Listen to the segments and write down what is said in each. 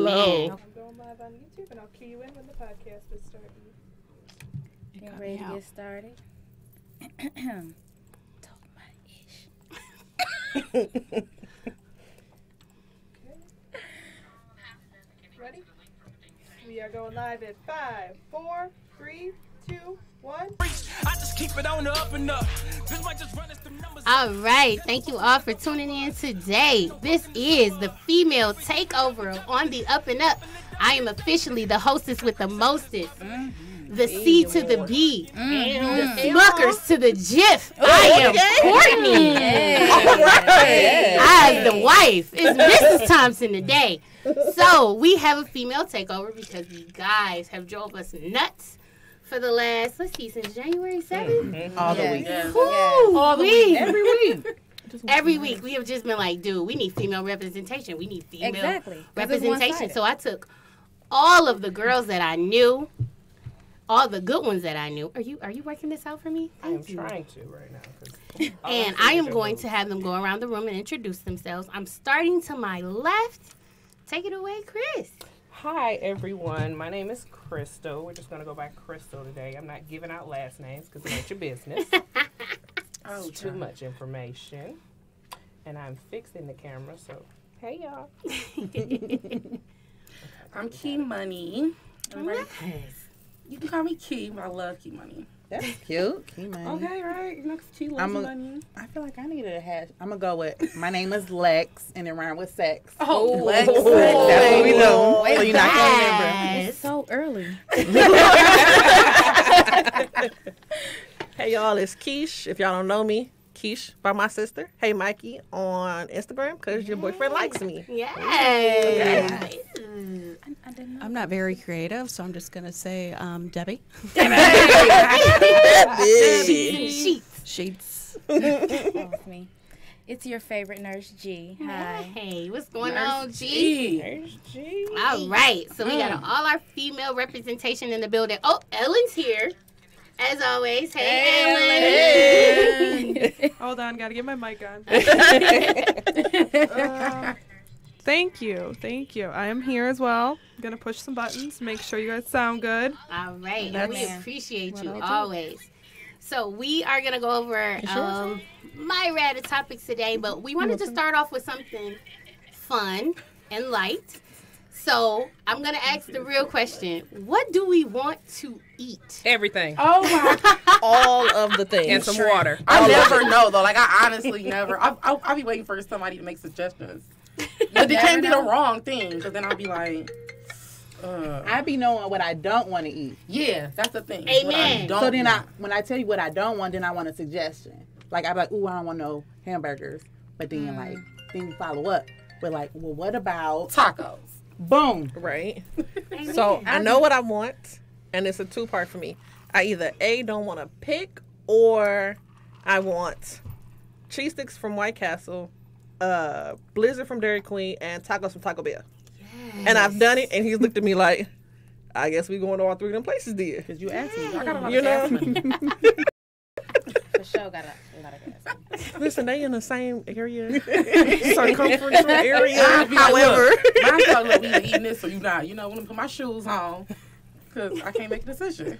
Hello. I'm going live on YouTube, and I'll key you in when the podcast is starting. Get ready to get started. Talk my ish. Ready? We are going live at 5, 4, 3, 2, 1. I just keep it on the up and up. This might just run us through numbers. All right, thank you all for tuning in today. This is the female takeover on the Up and Up. I am officially the hostess with the mostest. The C to the B, the Smuckers to the Jiff. I am Courtney. I am the wife. It's Mrs. Thompson today. So we have a female takeover because you guys have drove us nuts for the last, let's see, since January 7th? All the week. All the week. Every week. Every week we have just been like, dude, we need female representation. We need female representation. So I took all of the girls that I knew, all the good ones that I knew. Are you working this out for me? I'm trying to right now. And I am going to have them go around the room and introduce themselves. I'm starting to my left. Take it away, Chris. Hi, everyone. My name is Crystal. We're just going to go by Crystal today. I'm not giving out last names because it ain't your business. It's too much information. And I'm fixing the camera, so hey, y'all. I'm Key Money. Nice. You can call me Key, but I love Key Money. That's cute. Key Money. Okay, right. Next Key loves money. I feel like I needed a hash. I'm going to go with, my name is Lex, and it rhymes with sex. Oh, Lex. That's what we do. So you're not going to remember. It's so early. Hey y'all, it's Keish. If y'all don't know me, Keish by my sister. Hey Mikey on Instagram because your boyfriend likes me. Yes. I'm not very creative, so I'm just going to say Debbie. Sheets. That's me. It's your favorite nurse, G. Hi. Hey, what's going on, G? There's G. All right, so we got all our female representation in the building. Oh, Ellen's here, as always. Hey, Ellen. Hold on, gotta get my mic on. Thank you. I am here as well. I'm gonna push some buttons, make sure you guys sound good. All right, and we appreciate you always. So we are gonna go over my rad topics today, but we wanted to start off with something fun and light. So I'm gonna ask the real question: what do we want to eat? Everything. Oh, my. All of the things. And some water. I never know, though. Like, I honestly never. I'll be waiting for somebody to make suggestions. But it can't be the wrong thing, because then I'll be like, I be knowing what I don't want to eat. yeah, that's the thing. Amen. So then when I tell you what I don't want, then I want a suggestion. Like, I'm like, ooh, I don't want no hamburgers. But then, then you follow up with like, well, what about Tacos. boom? Right. So I know what I want, and it's a two-part for me. I either A, don't want to pick, or I want cheese sticks from White Castle, Blizzard from Dairy Queen, and tacos from Taco Bell. Yes. And I've done it, and he's looked at me like, I guess we going to all three of them places, dear. Because you asked me. I got a lot You of know? gas money. For sure, got a lot of gas. Listen, they in the same area, circumference area. However, mine tell me we eating this, so you not. You know, when I put my shoes on, because I can't make a decision.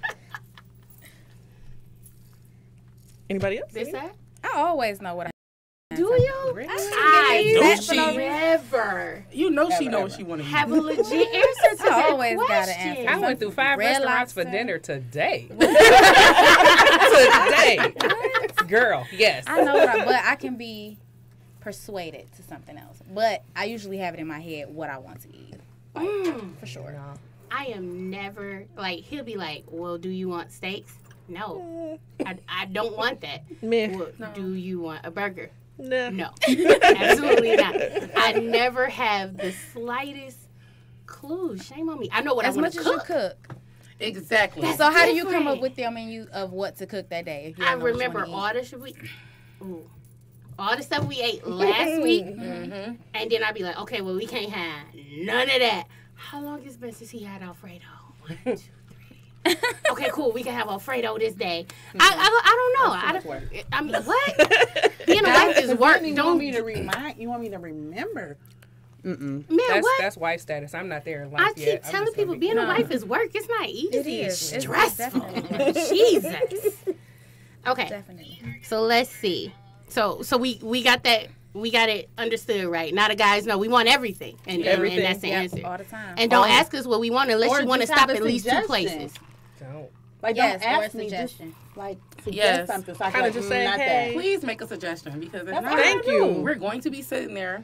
Anybody else? This that? I always know what I Do you? Really? I Don't don't she? Never You know she know what she want to eat. have a legit answer to I that always gotta question. answer. I went through 5 Red restaurants for Lobster. dinner today. Today. Girl, yes. I know but I can be persuaded to something else. But I usually have it in my head what I want to eat. Like, for sure. I am never, like, he'll be like, well, do you want steaks? No. I don't want that. Meh. Well, do you want a burger? Nah. No. Absolutely not. I never have the slightest clue. Shame on me. I know what As I want much to as cook. you cook. Exactly. So how do you different. come up with your menu of what to cook that day? If you I don't know what you remember wanna eat? all the stuff we ate last week. And then I'd be like, okay, well, we can't have none of that. How long has it been since he had Alfredo? 1, 2, 3. Okay, cool. We can have Alfredo this day. I don't know. I mean, what? Being a wife is work. You Don't want me to remind? You want me to remember? Man, what? That's wife status. I'm not there in life I yet. keep telling people being a wife is work. It's not easy. It is. It's stressful. Jesus. Okay. Definitely. So let's see. So we got that. We got it understood, right? Now the guys know we want everything, and that's the answer. All the time. And don't ask us what we want unless you want to stop at least 2 places. Don't. Like, Yes, don't or a ask me. Just, suggestion. like, suggest Yes. something. So I Kinda can just say, not hey. that. Please make a suggestion because if That's not, all I Thank do. you. we're going to be sitting there.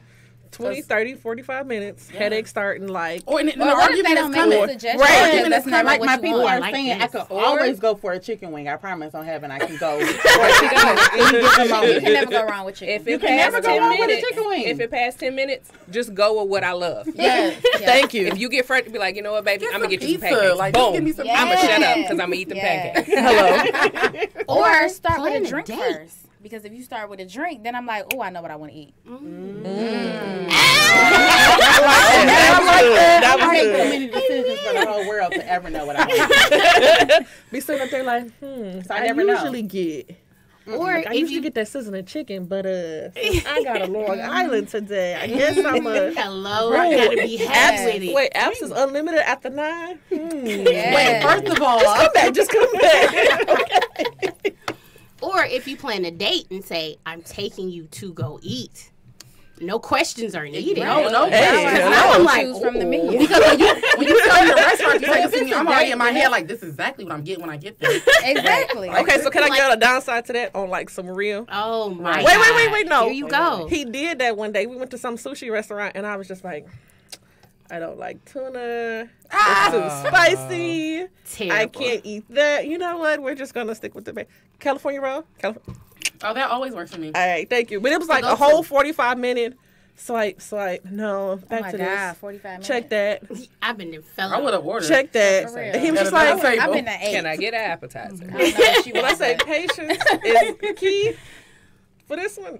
20, 30, 45 minutes. Headache starting like. Or in the Or what if argument they is don't make coming. a suggestion? Right. Because that's not Like what my you people want. are like saying, this. I could always go for a chicken wing. I promise on heaven I can go. There she goes. You can never go wrong with chicken. If it can never past go 10 wrong with a minutes, chicken wing. if it past 10 minutes, just go with what I love. Yes. Thank you. If you get frustrated, be like, you know what, baby, Get I'm gonna some get you some pizza. pancakes. Like, just Boom. give me some I'm gonna pizza. shut up because I'm gonna eat the Yeah. pancakes. Hello. Or start with plan a a drink date. first. Because if you start with a drink, then I'm like, oh, I know what I want to eat. That I was make too good. many decisions for the whole world to ever know what I want. Be sitting up there like, So I never know. usually get. Or I if usually you get that sizzling chicken, but since I got a Long Island today, I guess I'm a. hello, I gotta be happy with it. Wait, apps is unlimited after 9? Wait, first of all, Come back, just come back. Or if you plan a date and say, I'm taking you to go eat. No questions are needed. no. Hey, Because hello. now I'm like, Choose from the menu. because when you tell me the restaurant you take us to me, I'm already in my head like, this is exactly what I'm getting when I get there. Exactly. Okay, so can I get a downside to that on like some real? Oh my Wait, God. wait, no. Here you go. He did that one day. We went to some sushi restaurant, and I was just like, I don't like tuna. It's too spicy. Terrible. I can't eat that. You know what? We're just gonna stick with the California roll. Oh, that always works for me. All right, thank you. But it was like go a whole to. 45-minute swipe. No, Oh back my to God, this. 45 minutes. Check that. I've been in fella. I would have ordered. Check that. For real. And he was just Better like, than I've been to 8. Can I get an appetizer? I don't know what she when I wants, say but- patience is key for this one.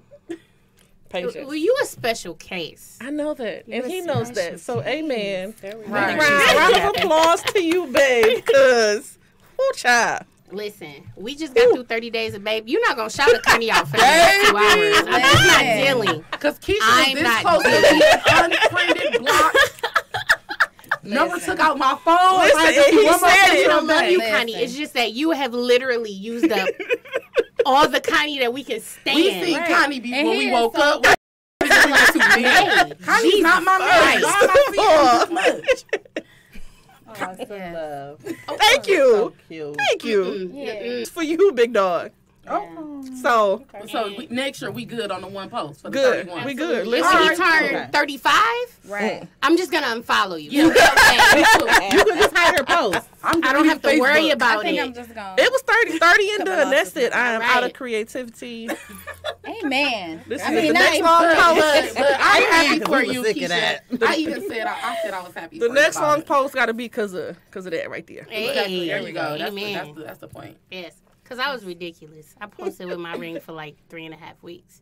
Patience. Well, you a special case. I know that, and he knows that. So, amen. Right. Round of applause to you, babe, because whoo, child. Listen, we just got through 30 days of babe. You're not going to shout a Connie out for the next 2 hours. I'm just not dealing. Because Keisha I'm was this not close to doing being unfriended, blocked. Number took out my phone. Listen, I had to he do one more said thing it. I on love you, that. Connie. It's just that you have literally used up all the Connie that we can stand. We seen Right. Connie before And we he is woke so- up. Connie's not my man. Why am I seeing this much? Oh, some love. Thank you. So cute. Thank you. Yeah. It's for you, big dog. Oh. So, So next year we good on the one post for the good. 31. We good. If Listen. he Alright. turned Okay. 35, Right. I'm just going to unfollow you. Yeah. You know what I'm saying? You can just hide her post. I don't have to worry I about think it. I'm just going. It was 30 and Couple done. That's losses. it. I am Right. out of creativity. Amen. This I is mean, the not next even long for- post. But I'm happy because for we was you, sick of Keisha. that. I even said I was happy. The for next you about long it. post got to be because of that right there. Hey, There you go. Amen. That's the point. Yes, because I was ridiculous. I posted with my ring for like 3.5 weeks.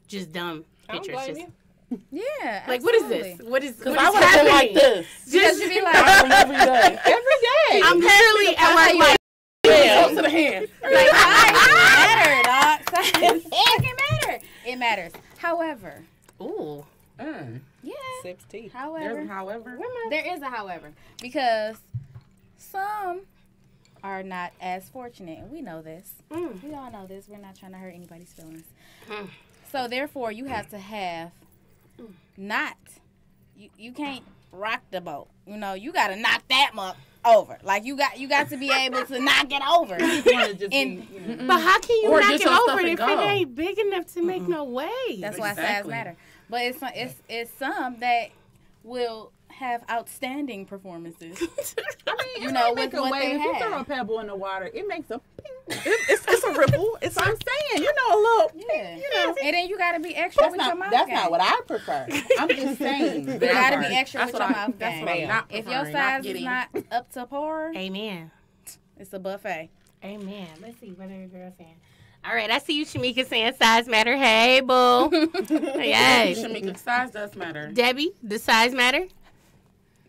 Just dumb I don't pictures. blame Just, you. Yeah. like, what is absolutely. this? What is Because what I is would have been happening? like this. Because you be like, Every day. Every day. I'm literally at work like, Close to the hand. it matter, dog. It fucking matter. It matters. However, ooh, yeah. Sips tea. However, However. there is a however, because some are not as fortunate, and we know this. We all know this. We're not trying to hurt anybody's feelings. So therefore, you have to have not. You can't rock the boat. You know, you got to knock that muck over. Like you got to be able to knock it over. And but how can you Or knock get it your stuff over and if go. it ain't big enough to make no way? that's why size Exactly. matter. But it's some that will have outstanding performances. You know, Make with a what wave. they If you throw a have. pebble in the water, it makes a ping. It's a ripple. It's So I'm saying, you know, a little Yeah. you know. And then you got to be extra with your mouth That's game. not what I prefer. I'm just saying. You got to be extra That's with what your I- mouth that's game. what I'm not If your preferring, size is getting. not up to par, Amen. it's a buffet. Amen. Let's see what are the girls saying. All right, I see you, Shamika, saying size matter. Hey, boo. Yes. Shamika, size does matter. Debbie, does size matter?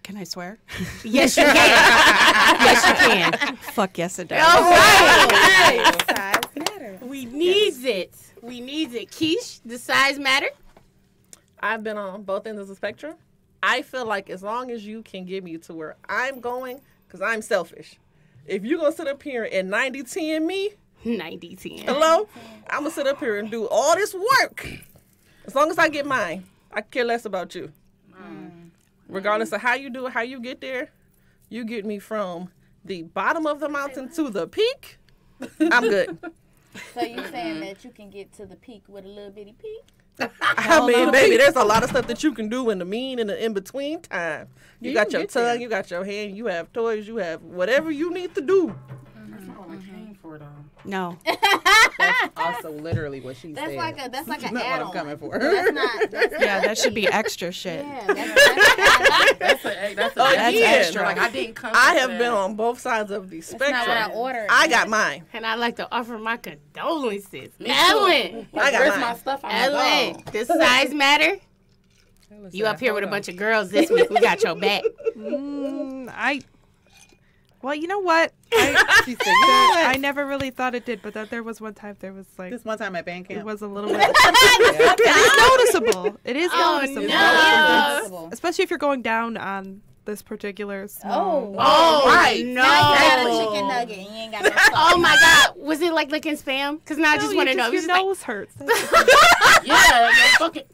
Can I swear? Yes, you can. Yes, you can. Fuck yes, it does. All right. Size matter. We needs it. We needs it. Keish, does size matter? I've been on both ends of the spectrum. I feel like as long as you can get me to where I'm going, because I'm selfish. If you're going to sit up here and 90-10 me, 90-10. hello? I'm going to sit up here and do all this work. As long as I get mine, I care less about you. Regardless of how you do it, how you get there, you get me from the bottom of the mountain to the peak, I'm good. So you saying that you can get to the peak with a little bitty peak? I mean, baby, there's a lot of stuff that you can do in the mean and the in-between time. You got your tongue, you got your hand, you have toys, you have whatever you need to do. That's not what I came for, though. No. That's also literally what she said. That's like an not what add-on. I'm coming for. Yeah, that should be extra shit. Yeah, That's Again, extra. Like, I didn't come I for have that. been on both sides of the spectrum. not what I ordered. I got mine. And I'd like to offer my condolences. Me too. Ellen. I got Where's mine. my stuff? Ellen, does size matter? You up here with a bunch of girls this week. We got your back. Well, you know what? I never really thought it did, but that there was one time there was like This one time at band camp. it was a little bit. It is noticeable. It is noticeable. no. Especially if you're going down on this particular small. Oh, right. no. You got a chicken nugget and you ain't got no sauce. Oh, my God. Was it like licking spam? Because now I just want to know. Your It's like, nose hurts. Yeah,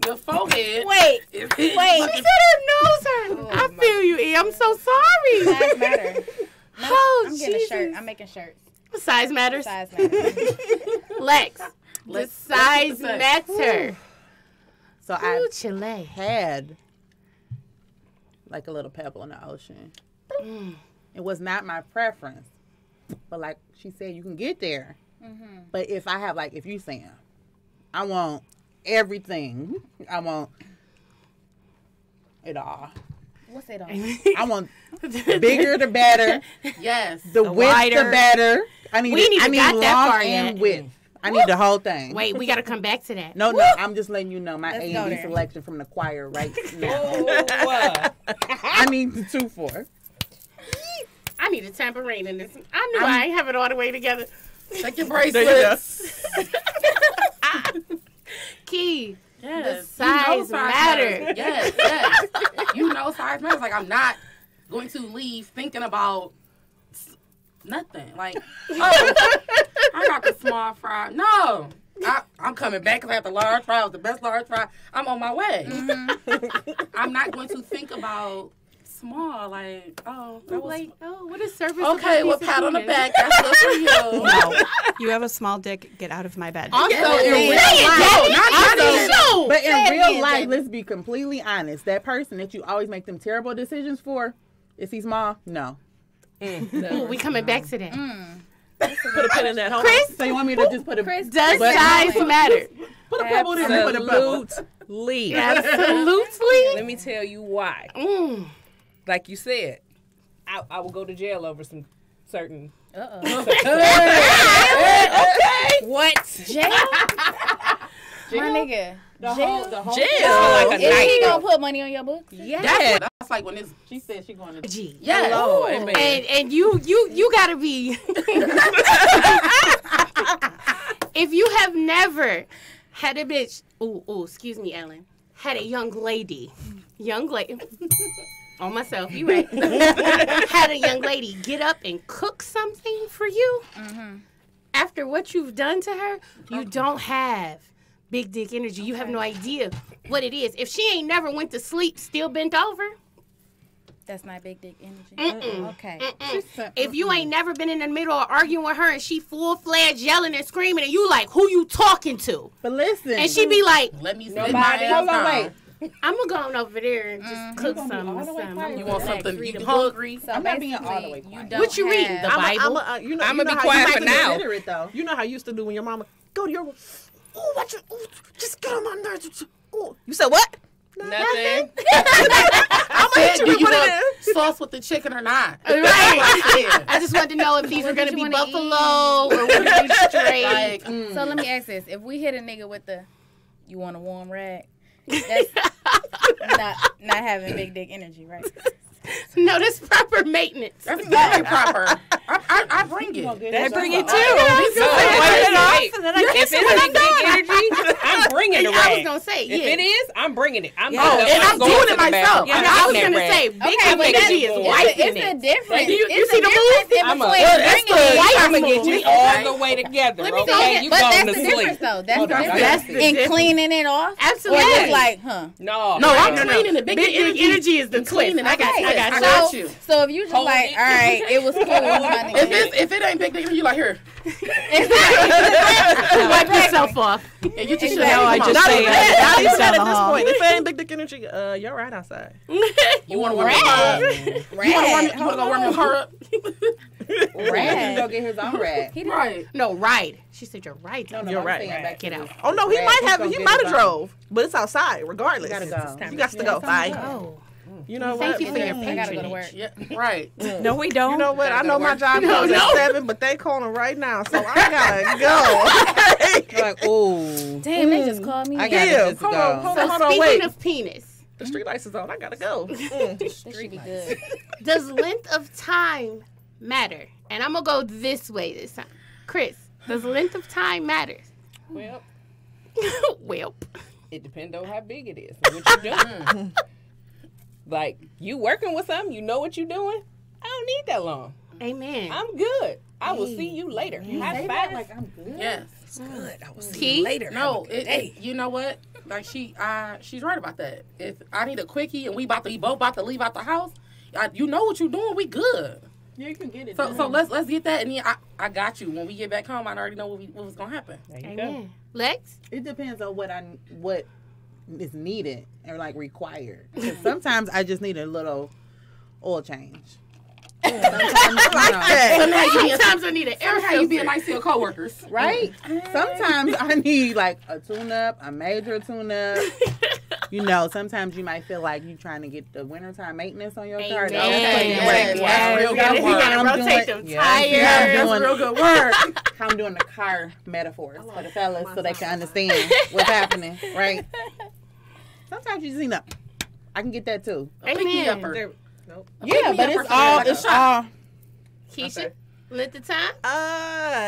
your forehead. Wait, she said her nose hurt. I feel you, E. I'm so sorry. size matter. No, Oh, I'm getting a Jesus. shirt. I'm making shirts. Size matters. Size matters. Lex, the Let's size say. matter. So I Ooh, Chile. had like a little pebble in the ocean. It was not my preference, but like she said, you can get there. But if I have if you saying, I want everything, I want it all. What's it on? I want bigger the better, Yes. the width wider. the better. I need We ain't even got long that far and yet. width. I need the whole thing. Wait, we got to come back to that. No, I'm just letting you know my Let's A go and B there. selection from the choir right now. I need the 2-4. I need a tambourine in this. I knew I ain't have it all the way together. Take your There you bracelets. Key. Yes. The size matter. matters. Yes. You know size matters. Like, I'm not going to leave thinking about nothing. Like, oh, I got the small fry. No. I'm coming back because I got the large fry. It was the best large fry. I'm on my way. I'm not going to think about small. Like, oh, that was... Like, oh, what is service? Okay, well, pat on the back. That's good for you. No. You have a small dick. Get out of my bed. Also, in Say real it, life, Daddy. But in Say it real again, life, Daddy. let's be completely honest. That person that you always make them terrible decisions for, is he small? No. Ooh, we coming back to that. Put a pin in that. Hold on. Chris, So you want me to just put a does But- size matter? put a pebble in and put a pebble? Absolutely. Absolutely. Let me tell you why. Like you said, I will go to jail over some certain. What? Jail? My nigga. The whole Jail like a Is night. he gonna put money on your books? That's like when it's... She said she going to. G. Yes. Oh, amen. And you gotta be. If you have never had a bitch, excuse me, Ellen, had a young lady, on myself, you right, had a young lady get up and cook something for you. After what you've done to her, you don't have big dick energy. You have no idea what it is. If she ain't never went to sleep, still bent over. That's not big dick energy. Okay. If you ain't never been in the middle of arguing with her and she full-fledged yelling and screaming and you like, who you talking to? But listen. And she be like, Let me sit Nobody. my ass Hold on, down. wait. I'm going to go on over there and just cook some. You want something? You hungry? So I'm not being all the basically, way you quiet. don't What you reading? have- The Bible? I'ma be quiet for now. It, though. You know how you used to do when your mama go to your room. Oh, what you? Ooh, just get on my nerves. Ooh. You said what? Nothing. I'm gonna hit Do you you put it want sauce with the chicken or not? Right. I I just wanted to know if these were What going to did be you wanna buffalo or would it be straight. like, So let me ask this: if we hit a nigga with the, you want a warm rag? That's not having big dick energy, right? No, that's proper maintenance. that's very proper. I bring it. I bring it too. If it's big energy, I'm bringing the I rag. was gonna say, If it is, I'm bringing it. I'm and I'm going doing to it the bathroom. myself. Yeah, I'm I was getting gonna that say, rag. big Okay, but energy is wiping it's a it. difference. You It's see a the difference in I'm a- between Well, bringing it. I'm gonna get you all the way together. Let me Okay, say it. you But going that's to the sleep. difference, though. That's Hold the on, difference. that's the In difference. cleaning it off. Absolutely. Or just like, No, I'm No. cleaning it. Big energy is the cleaning. I got okay, you. so if you just Hold like, it. all right, it was cool. my nigga. If it ain't big energy, you like here. Wipe yourself off. And you just Exactly. No, I come on. just say Not it's even down at the this hall. point. If it ain't big dick energy, you're right outside. You want to warm your car up? You want to go warm your car up? He Rad. go get his own rag. Right. No, ride. She said you're right. No, You're I'm right. saying back Get to out. this Oh no, he rag. might He's have. gonna He get might his have own. drove, but it's outside regardless. You gotta go. You got to go. Yeah, Bye. Oh, You know thank what? you for your I gotta go to work. Yeah. Right. No, we don't. You know what? I know my job No, closes no. at 7, but they calling right now, so I gotta go. You're like, ooh. Damn, they just called me. I in. gotta Yeah, just hold go. on, hold so on, hold on, speaking wait. of penis, The street lights is on. I gotta go. This should be good. does length of time matter? And I'm gonna go this way this time. Chris, does length of time matter? Well, Well, it depends on how big it is. and What you doing? Like you working with something, you know what you doing. I don't need that long. amen. I'm good. I will see you later. High five. Yes. Good. I will see Key? you later. No, you know what? Like she's right about that. If I need a quickie and we both about to leave out the house, you know what you're doing. We good. Yeah, you can get it. So let's get that, and then I got you. When we get back home, I already know what was gonna happen. There you go. Amen. Lex? It depends on what is needed and like required. 'Cause sometimes I just need a little oil change. Sometimes, Sometimes I need an air How you being filter. nice to your coworkers, right? Sometimes I need like a tune-up, a major tune-up. You know, sometimes you might feel like you're trying to get the wintertime maintenance on your car. Amen. Yes, that's real good You work. gotta I'm rotate doing- them yeah, tires. that's real good work. I'm doing the car metaphors for the fellas so they can understand what's happening, right? Sometimes you just need I can get that too. Amen. There- nope. Yeah, but it's all Keisha, Okay. length of time?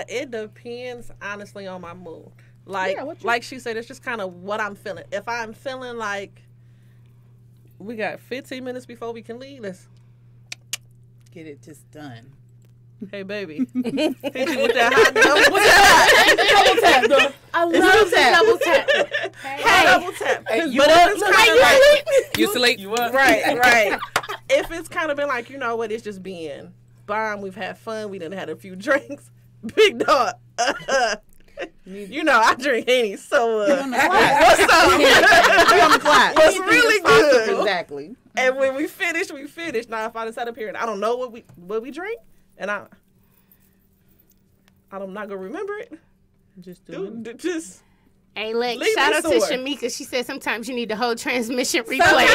It depends honestly on my mood. Like, Yeah, what you- like she said, it's just kind of what I'm feeling. If I'm feeling like we got 15 minutes before we can leave, let's get it just done. hey baby, hit you with that hot double tap. I love the double tap. Hey, double tap. Hey, But it's kind of like You sleep. You up? right. If it's kind of been like, you know what, it's just being bomb. We've had fun. We done had a few drinks. Big dog. You know I drink Henny, so what's up? on the clock. What's really good? Exactly. And when we finish, we finish. Now if I just sat up here and I don't know what we drink, and I'm not gonna remember it. Just do it. Dude, just Hey, Lex, Leave shout me out to sore. Shamika. She said sometimes you need the whole transmission replay.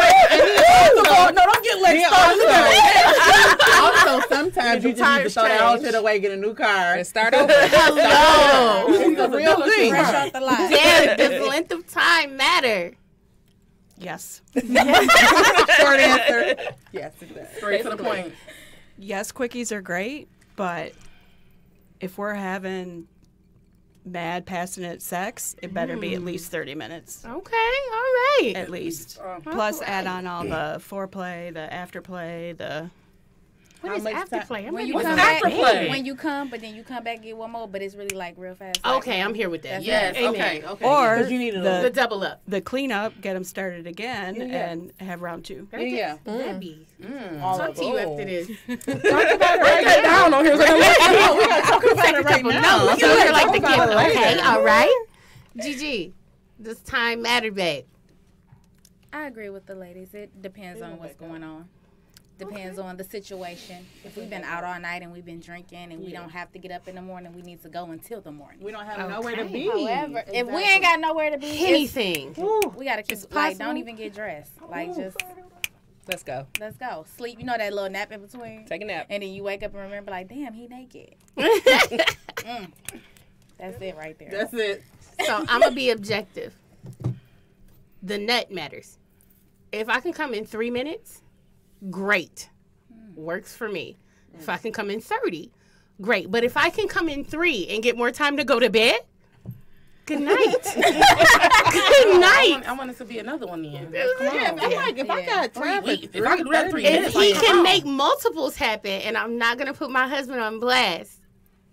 No, don't get Lex started. Also, sometimes you just need to tires throw that whole change. shit away, get a new car. And start over. Hello. It's the real thing. Fresh off the lot. Damn, does length of time matter? Yes. Short answer. Yes, it does. Straight to the point. Yes, quickies are great, but if we're having mad passionate sex, it better be at least 30 minutes. Okay, all right. At least. Plus add on all the foreplay, the afterplay, the What is much afterplay? I'm When ready you to come go. back, afterplay? when you come, but then you come back get one more, but it's really like real fast. Like, Okay, I'm here with that. Yes. Amen. Okay. or Because you need The the double up. cleanup, get them started again, and have round two. Yeah. Debbie, All talk of to you it. after this. Write that down on here. So I We gotta talk about it right now. No, you hear like the Talk about gift. it later. Okay, all right. Gigi, does time matter, babe? I agree with the ladies. It depends on what's going on. Depends on the situation. If we've been out all night and we've been drinking and we don't have to get up in the morning, we need to go until the morning. We don't have nowhere to be. However, if we ain't got nowhere to be, Anything. we gotta keep like don't even get dressed. Like just Let's go. let's go sleep. You know that little nap in between, Take a nap. and then you wake up and remember like, damn, he naked. That's it right there. That's it. So I'm gonna be objective. The nut matters. If I can come in 3 minutes, great. Works for me. If I can come in 30, great. But if I can come in 3 and get more time to go to bed, Good night. Good night. I want it to be another one then. Yeah, I'm like, if I got time, If I could do that in 3 If minutes, he like, can make multiples happen, and I'm not gonna put my husband on blast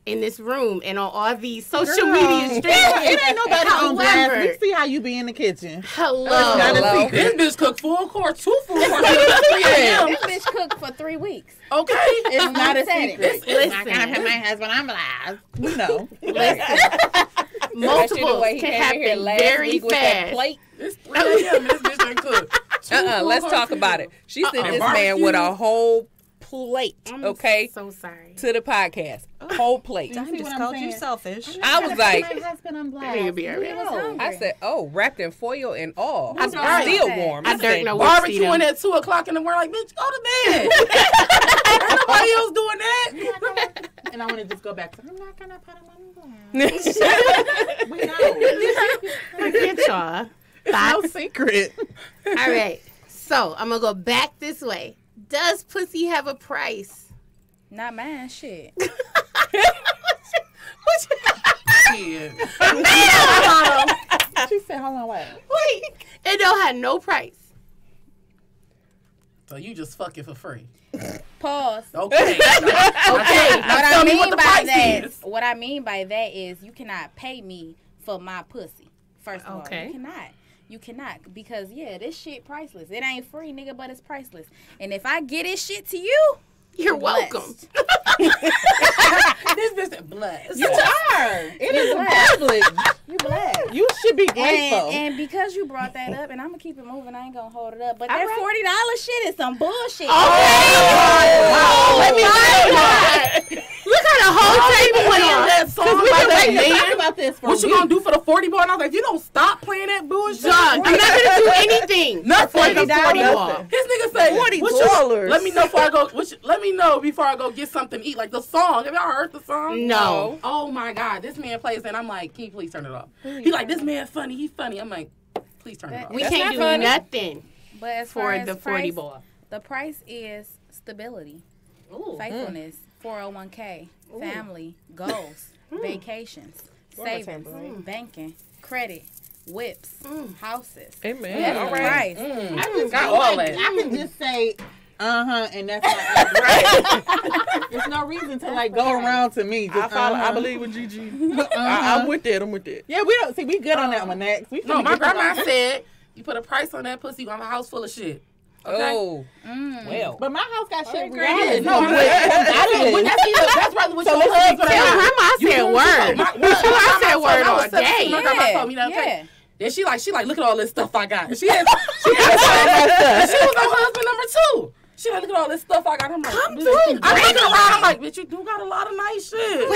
in this room and on all these social media streams. It ain't nobody on blast. However- We see how you be in the kitchen. Hello. Not a secret. this bitch cooked full course, 2 full courses at 3 a.m. This bitch cooked for 3 weeks. Okay. It's not a said it. secret. Listen. I gotta have my husband on blast. We know. Multiples can happen very fast. It's 3 a.m. and this bitch ain't cooked. Let's talk about it. She sent this man Barbecue. with a whole plate, I'm okay, so sorry. to the podcast. Whole plate. I just called you selfish. I was like, My husband on blast. Nigga be alright. I said, oh, wrapped in foil and all. I It's don't still know. warm. I I don't said, know. Barbecuing at 2 o'clock in the morning, like, bitch, go to bed. Ain't nobody else doing that. And I want to just go back to, I'm not going to put him on blast. We know. Look at y'all. No secret. All right. So I'm gonna go back this way. Does pussy have a price? Not mine, shit. Yeah. She said, hold on, wait. Wait. It don't have no price. So you just fuck it for free. Pause. Okay. Okay. What I tell me mean what the by price that, is. what I mean by that is you cannot pay me for my pussy. First of all, Okay. you cannot. You cannot because this shit priceless. It ain't free, nigga, but it's priceless. And if I get this shit to you, You're blessed. welcome. This bitch blessed. You are. It is a privilege. you blessed. You should be grateful. And because you brought that up, and I'm gonna keep it moving, I ain't gonna hold it up. But All that right. $40 shit is some bullshit. Let me tell you. Look at the whole table went on. that song we by been that waiting to talk man. about this for What you gonna do for the 40 ball? And I was like, if you don't stop playing that bullshit, Dog, I'm not gonna do anything. nothing. For the 40 ball. His nigga say, $40. Let me know before I go. Let me know before I go get something to eat. Like the song. Have y'all heard the song? No. Oh my God, this man plays and I'm like, can you please turn it off? He like, this man funny. He's funny. I'm like, please turn it off. We can't do nothing But as far for as the 40 price, ball. the price is stability, Ooh. faithfulness, 401k, family, goals, vacations, savings, banking, credit, whips, houses. Amen. That's All the right. price. I just got all that. I can just say, and that's not right. There's no reason to like go around to me. Just, I believe with Gigi. I'm with that. I'm with that. Yeah, we don't see. We good on that one next. We No, finna my get grandma that. said, you put a price on that pussy, you gonna have a house full of shit. Okay? oh, well. But my house got shit. Yeah, no, but That's that's rather with So your let's husband. Tell grandma I said word. I said word all day. My grandma told me that. Yeah. Then she like, look at all this stuff I got. And she had and she was on husband number 2. She like, look at all this stuff I got. I'm like, Come bitch, through, I'm looking Granny. around. I'm like, bitch, you do got a lot of nice shit.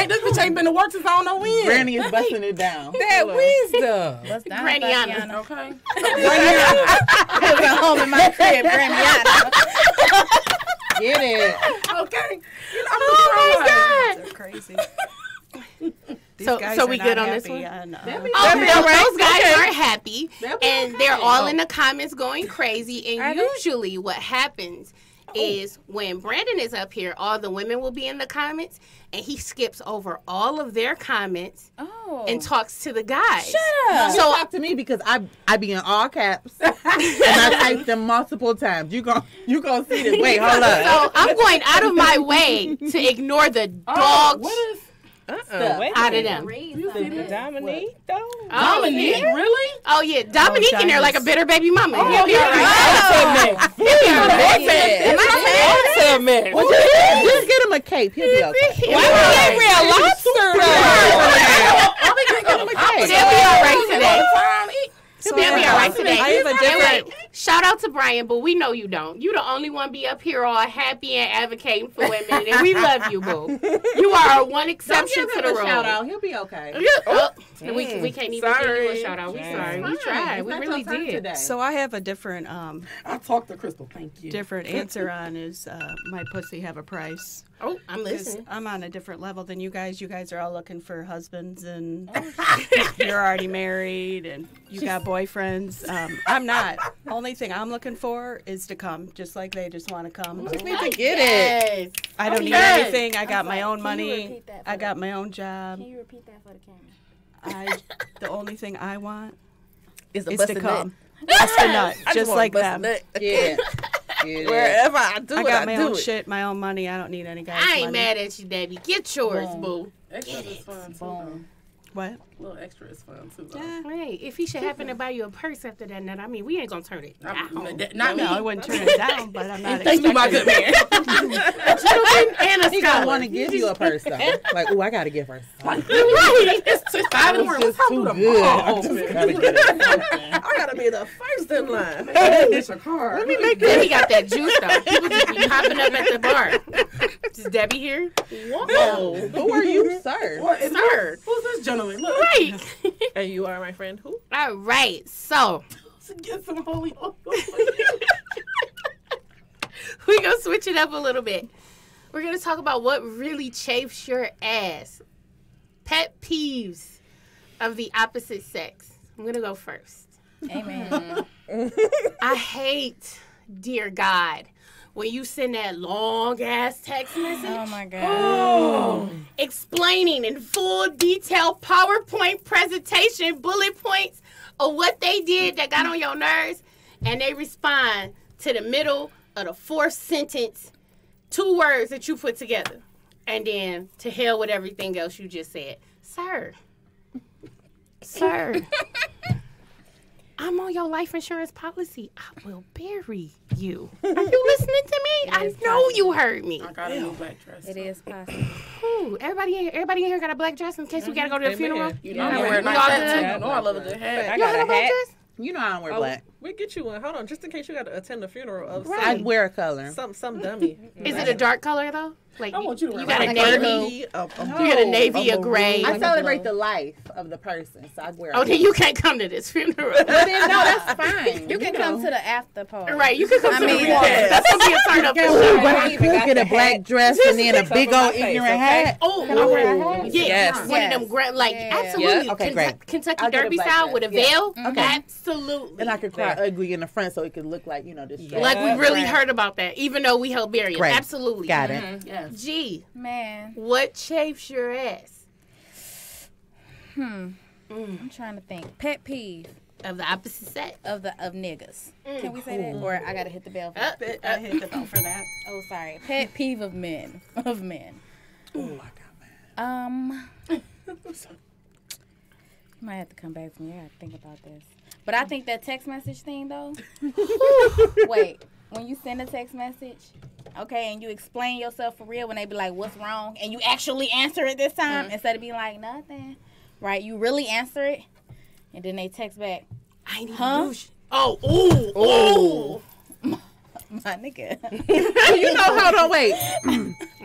This bitch ain't been to work since I don't know when. Granny is busting it down. That wisdom. What's down, Grannyana. Tatiana? Okay. I went home in my crib, Grannyana. Get it. Okay. Oh my God. They're crazy. These So- guys so are we not good on this happy one? on, Oh, be all right. those guys are happy, They'll be and okay. they're all in the comments going crazy. Are And they? usually, what happens is when Brandon is up here, all the women will be in the comments, and he skips over all of their comments Oh. and talks to the guys. Shut up. So Talk to me because I be in all caps and I type them multiple times. You gon' see this. Wait, hold up. So I'm going out of my way to ignore the dog What is Wait out of them. Dominique, though. Dominique? Really? Oh yeah, Dominique in there like a bitter baby mama. He'll be all right. Ultimate. Ultimate. Well, just get him a cape. He'll be okay. Why we gave me a lobster, They'll be all right today. So They'll be all right today. I have a different. Anyway, shout out to Brian, but we know you don't. You the only one be up here all happy and advocating for women, and we love you, boo. You are our one Don't exception give to him the a rule. shout out. He'll be okay. We can't even give you a shout out. We sorry. We tried. We really did. Today. So I have a different I talked to Crystal. Thank you. different answer on is my pussy have a price. Oh, I'm 'Cause listening. I'm on a different level than you guys. You guys are all looking for husbands you're already married and you got boyfriends. I'm not. Only only thing I'm looking for is to come, just like they just want to come. You just need to get it. I don't need anything. I got my own money. I got my own job. Can you repeat that for the camera? The only thing I want Is is to come. Bust a nut, just like them. Yeah. Wherever I do I it, got I my do own it. shit, my own money. I don't need any guys' I ain't money. mad at you, Debbie. Get yours, boo. Extras is fun too. though. What? A little extra is fun too. Though. Yeah. Right. If he should happen to buy you a purse after that nut, I mean, we ain't gonna turn it down. Not me. No, I wouldn't turn it down, but I'm not Thank you, my good man. A gentleman and a He scholar. gonna want to give you a purse though. Like, ooh, I gotta give her something. Right. It's just 5 in the morning. It's just too good. I just gotta get her something. I gotta be the first in line. It's your car. Let me make Debbie got that juice though. People just be popping up at the bar. Is Debbie here? Whoa. Who are you, sir? What is Sir. Who's this gentleman? Look. Right. And you are my friend who? All right. So Get some holy oil. we're gonna switch it up a little bit. We're gonna talk about what really chafes your ass. Pet peeves of the opposite sex. I'm gonna go first. Amen. I hate, dear God, when you send that long ass text message. Oh my God. Explaining in full detail PowerPoint presentation bullet points of what they did that got on your nerves, and they respond to the middle of the fourth sentence, 2 words that you put together, and then to hell with everything else you just said. Sir, I'm on your life insurance policy. I will bury you. Are you listening to me? I know you heard me. I got a new black dress. It is possible. Ooh, everybody in here got a black dress in case we gotta go to the Amen. funeral. You know I wear a nice all hat good? too. You know I love a good hat. I You got got a a black hat. dress? You know I don't wear Oh, black. we get you one. Hold on, just in case you got to attend the funeral of I'd wear a color. some dummy. Is it a dark color though? Like I want you to wear got a like navy. A You got a navy, a gray. I celebrate the life of the person, so I'd wear a Oh, then you can't come to this funeral. But then, no, that's fine. You can come to the after party. Right, you can come I to the mean, weekend. That's gonna be a turn up for sure. But I could get a black dress and then a big old ignorant hat. Oh, Can I wear a hat? yes. One of Yes. them like Yeah. absolutely. Yeah. Okay, great. Kentucky I'll get a Derby black style dress. with a Yeah. veil. Okay. Absolutely. And I could cry ugly in the front so it could look like, this. Like we really heard about that, even though we helped bury it. Great. Absolutely. Got it. Yes. G, Man. what chafes your ass? I'm trying to think. Pet peeve Of the opposite sex. of niggas. Can we say that? Or I gotta hit the bell for that? I hit the bell for that. Oh, sorry. Pet peeve of men. Of men. Oh, I got mad. You might have to come back to me. I gotta think about this. But I think that text message thing though. Wait, when you send a text message, okay, and you explain yourself for real when they be like, "What's wrong?" and you actually answer it this time instead of being like, "Nothing," right? You really answer it, and then they text back, I need Huh? to do Oh, ooh. "My nigga." You know, hold on, wait.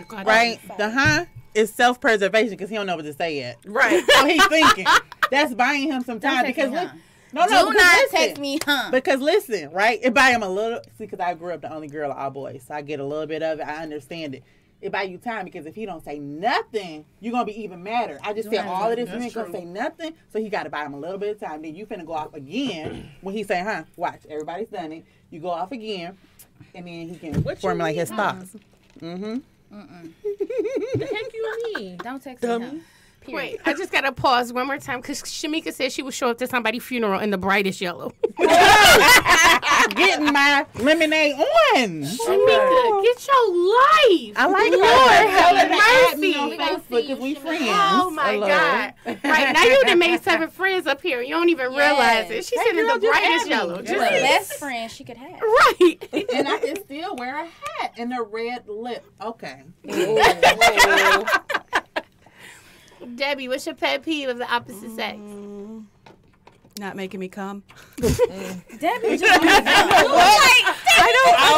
God, Right? The is self-preservation because he don't know what to say yet. Right. So he's thinking. That's buying him some time text because me, huh? no, Do because not listen. text me, huh? Because listen, right? It buy him a little. See, because I grew up the only girl of all boys, so I get a little bit of it. I understand it. It buy you time because if he don't say nothing, you're gonna be even madder. I just said all of this, you ain't gonna say nothing, so he got to buy him a little bit of time. Then you finna go off again when he say, "Huh? Watch, everybody's done it." You go off again, and then he can formulate his thoughts. Mm-hmm. The heck you mean? Don't text me, huh? Period. Wait, I just gotta pause one more time because Shamika said she would show up to somebody's funeral in the brightest yellow. Getting my lemonade on. Shamika, get your life. I like Lord her. have mercy. On Facebook because we friends. Oh my God! Right now you done made 7 friends up here. You don't even realize it. She said in the brightest yellow. The Just best friend she could have. right. And I can still wear a hat and a red lip. Okay. Debbie, what's your pet peeve of the opposite sex? Not making me come. Debbie just I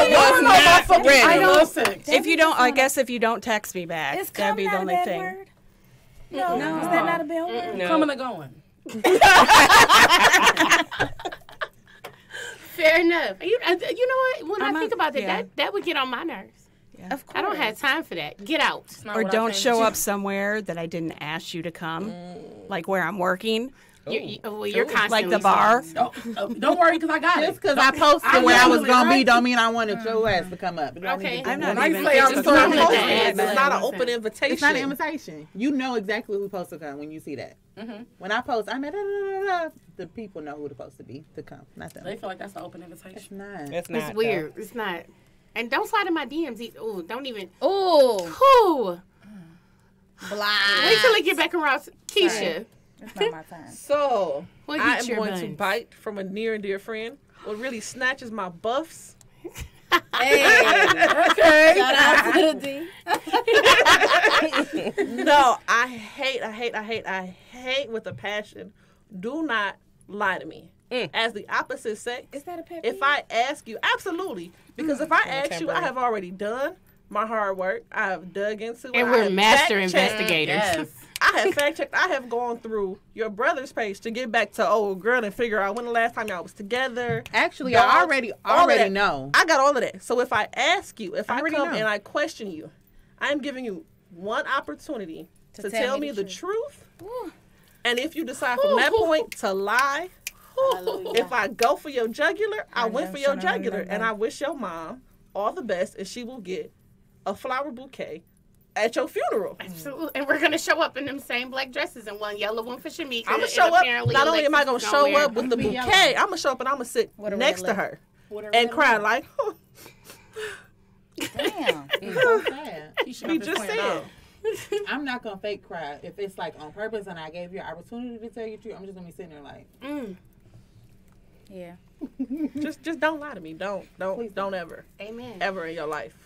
was not ready. I don't. Listen. If you don't, I guess if you don't text me back, Is that'd be the coming only not a bad thing. word? No, is that not a bad word? Coming and going. Fair enough. You know what? When I think about it, yeah. that would get on my nerves. Of course. I don't have time for that. Get out. Or don't show up somewhere that I didn't ask you to come, like where I'm working. You're constantly like the bar. Don't worry, because I got Just it. because I posted where I was going to be don't mean I wanted your ass to come up. Okay. I'm not When even. I say I'm It's so not mad. posted. It's not an open invitation. It's not an invitation. You know exactly who's supposed to come when you see that. Mm-hmm. When I post, I'm at the people know who they're supposed to be to come, not them. They feel like that's an open It's invitation. not. It's not. It's weird. It's not. And don't slide in my DMs. Ooh, don't even. Ooh, Ooh. blind. Wait till I get back around. Keisha. It's not my time. So What I gets am your going to buns? bite from a near and dear friend. What really snatches my buffs. Hey, Okay. shout out to the D. No, I hate with a passion. Do not lie to me. As the opposite sex, Is that a pet if I ask you, absolutely. Because if I ask you, I have already done my hard work. I have dug into it. And I we're have master fact-checked. investigators. Yes. I have fact checked. I have gone through your brother's page to get back to old girl and figure out when the last time y'all was together. Actually, Dogs, I all of already that. know. I got all of that. So if I ask you, if I already come know. and I question you, I'm giving you one opportunity to tell me the truth. And if you decide from that point to lie, if I go for your jugular, I went for your jugular. And I wish your mom all the best, and she will get a flower bouquet at your funeral. Absolutely. And we're going to show up in them same black dresses and one yellow one for Shamika. I'm going to and show up. apparently Not only am I going Alexis to is show wear- up with the bouquet, I'm going to show up and I'm going to sit With a next red to lip. her With a and red cry lip. like, oh, Damn. It's so sad. You should we have just pointed said. out. I'm not gonna fake cry if it's like on purpose and I gave you an opportunity to tell you the truth. I'm just gonna be sitting there like, Yeah. Just don't lie to me. Don't ever, Amen. ever in your life.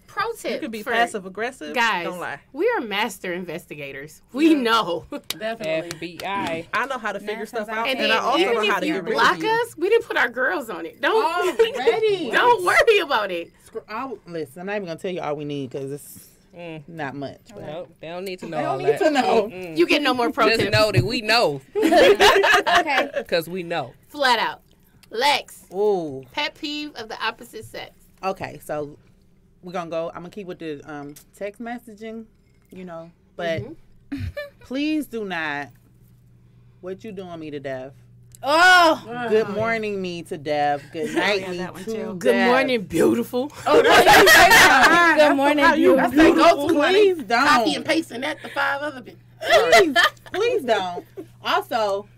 Pro tip. You can be for passive aggressive. Guys, Don't lie. we are master investigators. We know. Definitely. FBI. I know how to figure stuff out, And and then I also even know how if to you get rid block of you. us, we didn't put our girls on it. Don't Already. don't worry about it. Listen, I'm not even gonna tell you all we need because it's not much. But Nope, they don't need to know they all don't need that. to know. You get no more pro Just tips. know that we know. Okay. Because we know. Flat out. Lex, Ooh. pet peeve of the opposite sex. Okay, so we're gonna go. I'm gonna keep with the text messaging, but please do not. What you doing me to death? Oh. Good morning me to death. Good night me that one to too. death. Good morning, beautiful. Good morning, beautiful. That's they go to when they Please copy and don't. pasting that to 5 other people. Please don't. Also,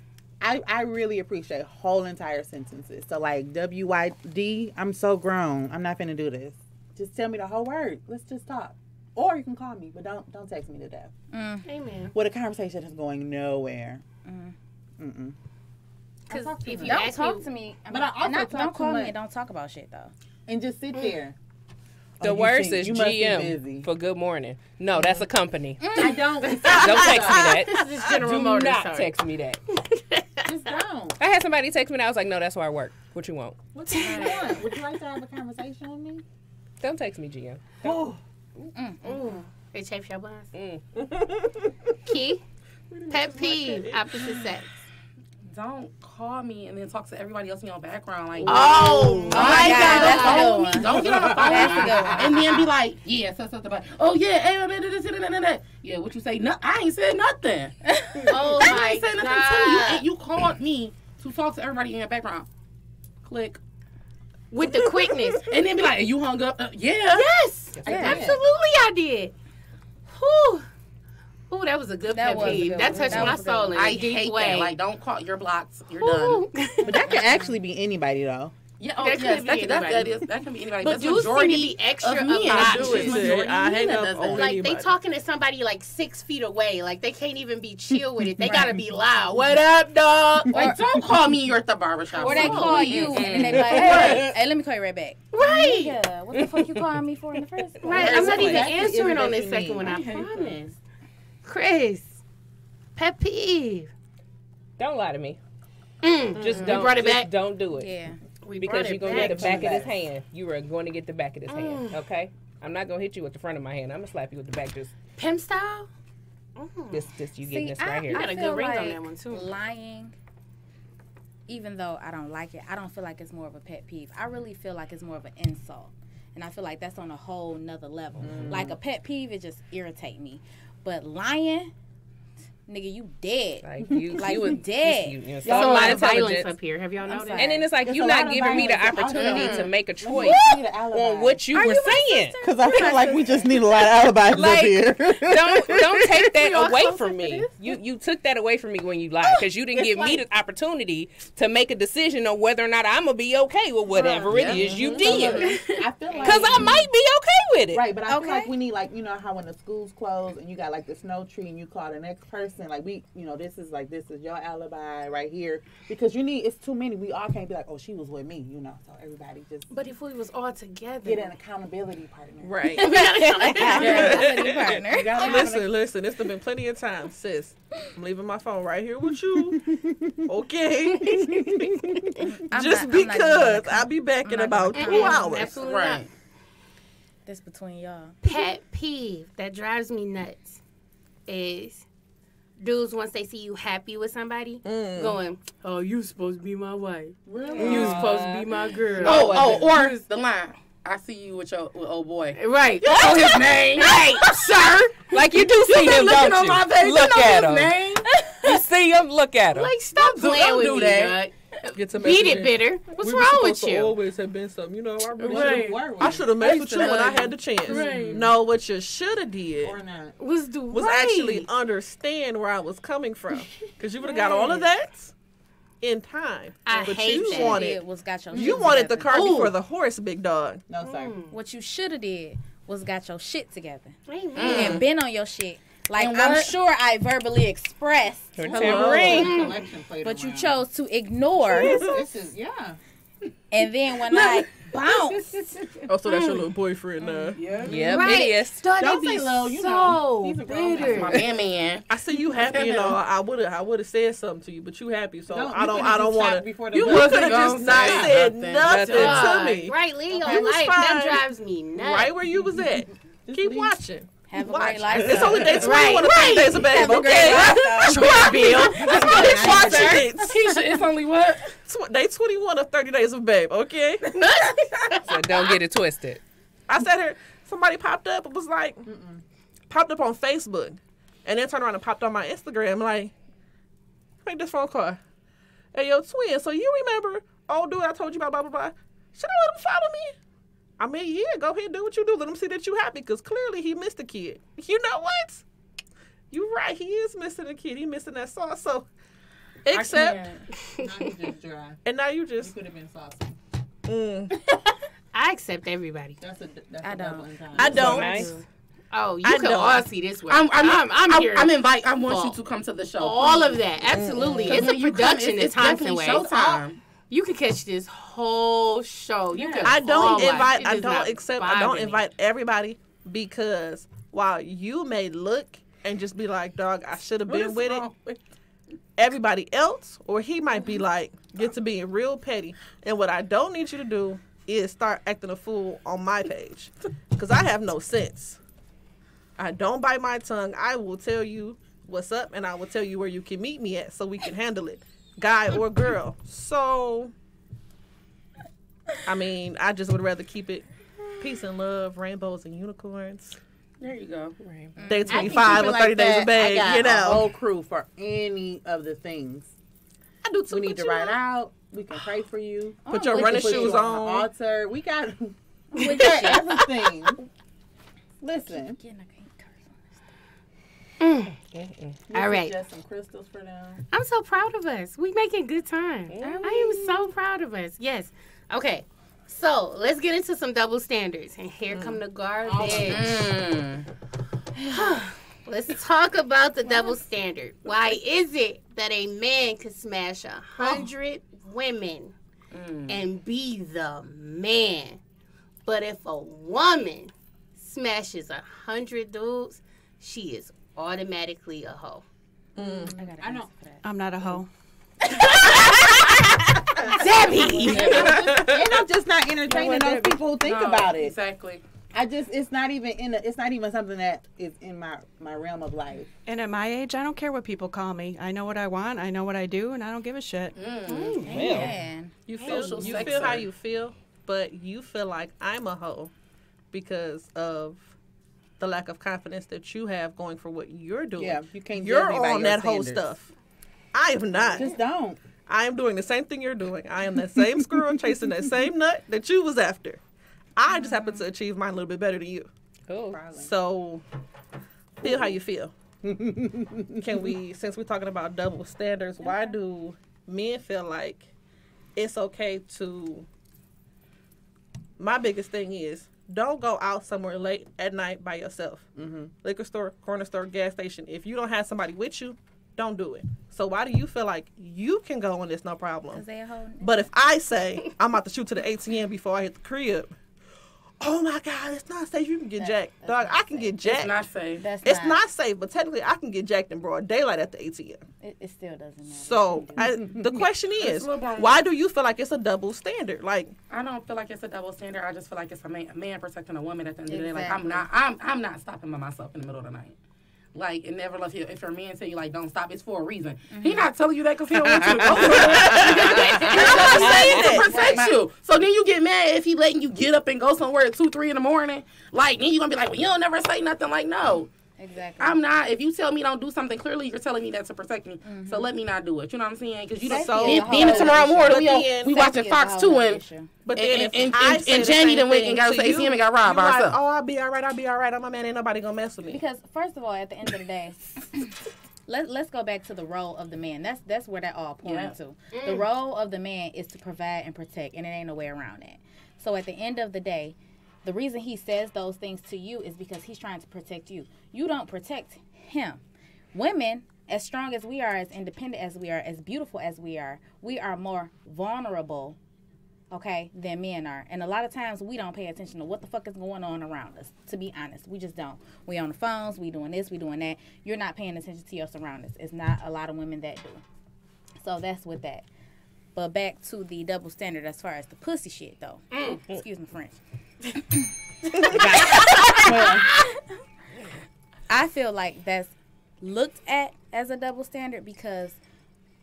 I really appreciate whole entire sentences. So like WYD, I'm so grown. I'm not finna do this. Just tell me the whole word. Let's just talk. Or you can call me, but don't text me to death. Amen. Well, the conversation is going nowhere. Because if you Don't ask talk me, to me. But I also talk don't too call me much. and don't talk about shit though. And just sit there. The you worst think- is you must be GM busy. for good morning. No, that's a company. I don't. Don't text me that. this is General Do Motors. not sorry. text me that. Just don't. I had somebody text me that. I was like, no, that's where I work. What you want? What do you want? Would you like to have a conversation with me? Don't text me, GM. Oh. They chafed your buns. Mm. Key, pet peeve, opposite sex. Don't call me and then talk to everybody else in your background. Like, Oh my God, that's a good one. Don't get on the phone That's a good one. and then be like, yeah, so something about, oh yeah, hey, yeah, what you say? No, I ain't said nothing. Oh I my ain't said nothing God. to you. And you called me to talk to everybody in your background. Click. With the quickness. And then be like, you hung up? Yeah. Yes, I did. absolutely I did. Whew. Ooh, that was a good That pet was a peeve. good That one. touched That my was a good soul one. in a I deep hate way. that. Like, don't call your blocks. You're done. Ooh. But that can actually be anybody though. Yeah, oh, That yes, could that be can, that anybody. is, that can be anybody. But That's dudes seem to majority be extra of men. obnoxious. That's majority I hang men up that does on that. Like, they anybody. talking to somebody like 6 feet away. Like, they can't even be chill with it. They gotta be loud. What up, dog? Like, don't call me. You're at the barbershop. Or they Oh, call yeah. you and they be like, hey, let me call you right back. Right. Yeah, what the fuck you calling me for in the first place? Right. I'm not even Exactly. answering on Exactly. this second one, I promise. Chris, pet peeve. Don't lie to me. Just Don't. brought it just back. Don't do it. Yeah. We Because brought you're it going to get the back. back of his hand. You are going to get the back of his hand, okay? I'm not going to hit you with the front of my hand. I'm going to slap you with the back. Just Pimp style? this you getting this right You here. got a feel good ring on like that one, too. Lying, even though I don't like it, I don't feel like it's more of a pet peeve. I really feel like it's more of an insult. And I feel like that's on a whole nother level. Like a pet peeve, it just irritate me. But lying, nigga, you dead. Like you was dead. You There's a lot of violence up here. Have y'all noticed? And then it's like you're not giving me the opportunity to make a choice on what you were saying. Because I feel like we just need a lot of alibis up here. don't take that away from me. You took that away from me when you lied because you didn't give me the opportunity to make a decision on whether or not I'm gonna be okay with whatever it is you did. I feel like Because I might be okay with it. Right, but I feel like we need, like, you know how when the school's closed and you got like the snow tree and you call the next person, like this is your alibi right here, because it's too many. We all can't be like, oh, she was with me, so everybody just. But if we was all together, get an accountability partner. Right. Accountability partner. Listen. It's been plenty of times, sis. I'm leaving my phone right here with you. Okay. Just because I'll be back in about 2 hours. Absolutely Right. not. That's between y'all. Pet peeve that drives me nuts is dudes, once they see you happy with somebody, going, "Oh, you supposed to be my wife. Really? You supposed to be my girl." Or the line. I see you with old boy. Right. Oh, his name. Right, sir. Like you do see him, don't on you? my page. Look you know at his him. name. You see him? Look at him. Like, stop playing don't with do me, that. Doug. Get to Beat messaging. it, bitter. What's We were wrong supposed with to you? always have been something. I really Right. I should have messed with you when I Right. had the chance. Right. No, what you should have did Or not. Was actually understand where I was coming from, because you would have got all of that in time. I but hate you that. wanted Got your you shit wanted the together. cart before the horse, big dog. No, sir. What you should have did was got your shit together Amen. and been on your shit. Like, And I'm what? sure I verbally expressed, Tambourine. but you chose to ignore. This is, yeah. And then when I bounced, Oh, so that's your little boyfriend now. Yep, Right. it is. Doug, Don't they be say low, so he's a grown bitter. My man. I see you happy, I would have said something to you, but you happy, so Don't- I you don't could've just want tapped before to. the You bus. could have just Gonna not say said nothing. nothing Doug, to me. right, leading You your was life. fine. That drives me nuts. Right where you was at. Keep leave. watching. have a Watch. great life. It's only day 21 Right. or 30 days of babe, Have a great okay? life, Try, Bill. Keep watching it. Keisha, it's only what? Day 21 of 30 days of babe, okay? So don't get it twisted. I sat here, somebody popped up, it was like, popped up on Facebook, and then turned around and popped on my Instagram, like, make this phone call. Hey, yo, twin, so you remember, oh, dude, I told you about blah, blah, blah. Should I let him follow me? I mean, yeah, go ahead and do what you do. Let him see that you happy, because clearly he missed a kid. You know what? You're right, he is missing a kid. He missing that sauce, so accept. Now you just dry. And now you You just, could have been saucy. I accept everybody. That's a I double don't. entendre. I don't. Nice. Oh, you I can don't. all see this way. I'm here. inviting. I want for you to come to the show. all of that. Absolutely. It's a When you come, production it's at Thompson definitely Way. showtime. You can catch this whole show. You can I don't all watch. invite. It I does don't not accept. I bother don't me. invite everybody, because while you may look and just be like, "Dog, I should have been with it." Everybody else, or he might be like, get to being real petty. And what I don't need you to do is start acting a fool on my page, because I have no sense. I don't bite my tongue. I will tell you what's up, and I will tell you where you can meet me at, so we can handle it, guy or girl. So, I mean, I just would rather keep it peace and love, rainbows and unicorns. There you go. Day I can 25 keep it or 30 like days that. of babe, I got you a know. whole crew for any of the things. I do too. We need but to you write know, out. We can pray for you. Put your we running can Put you shoes on on. the altar. We got everything. Listen. All right. Just some crystals for them. I'm so proud of us. We making good time. I am so proud of us. Yes. Okay. So let's get into some double standards. And here come the garbage. Let's talk about the double standard. Why is it that a man can smash 100 women and be the man, but if a woman smashes 100 dudes, she is automatically a hoe? I know. I'm not a hoe. Debbie! And I'm just not entertaining those people who think about it. Exactly. It's not even something that is in my realm of life. And at my age, I don't care what people call me. I know what I want, I know what I do, and I don't give a shit. Man. You feel how you feel, but you feel like I'm a hoe because of the lack of confidence that you have going for what you're doing. Yeah, you can't. You're judge me by on your that whole standards. stuff. I am not. Just don't. I am doing the same thing you're doing. I am that same squirrel chasing that same nut that you was after. I just happen to achieve mine a little bit better than you. Oh. So, feel how you feel. Can we, since we're talking about double standards, why do men feel like it's okay to, my biggest thing is, don't go out somewhere late at night by yourself. Liquor store, corner store, gas station. If you don't have somebody with you, don't do it. So why do you feel like you can go on this no problem? But if I say I'm about to shoot to the ATM before I hit the crib, oh my God, it's not safe. You can get jacked. Dog, I can get jacked. It's not safe. It's not safe, but technically I can get jacked in broad daylight at the ATM. It still doesn't matter. So the question is, why do you feel like it's a double standard? Like, I don't feel like it's a double standard. I just feel like it's a man protecting a woman at the end of the day. Like I'm not stopping by myself in the middle of the night. Like, and never if your man tell you, like, don't stop, it's for a reason. He not telling you that because he don't want you to go somewhere. He's saying to protect you. So then you get mad if he letting you get up and go somewhere at 2, 3 in the morning. Like, then you going to be like, well, you don't never say nothing. Like, no. Exactly. I'm not. If you tell me don't do something, clearly you're telling me that to protect me. So let me not do it. You know what I'm saying? Because you don't. Then tomorrow morning we watching Fox 2 and Jamie then went and got to say ATM and got robbed by herself. Oh, I'll be all right. I'm my man. Ain't nobody gonna mess with me. Because first of all, at the end of the day, let's go back to the role of the man. That's where that all points to. The role of the man is to provide and protect, and it ain't no way around that. So at the end of the day, the reason he says those things to you is because he's trying to protect you. You don't protect him. Women, as strong as we are, as independent as we are, as beautiful as we are more vulnerable, okay, than men are. And a lot of times we don't pay attention to what the fuck is going on around us, to be honest. We just don't. We on the phones, we doing this, we doing that. You're not paying attention to your surroundings. It's not a lot of women that do. So that's with that. But back to the double standard as far as the pussy shit, though. Excuse me, French. I feel like that's looked at as a double standard because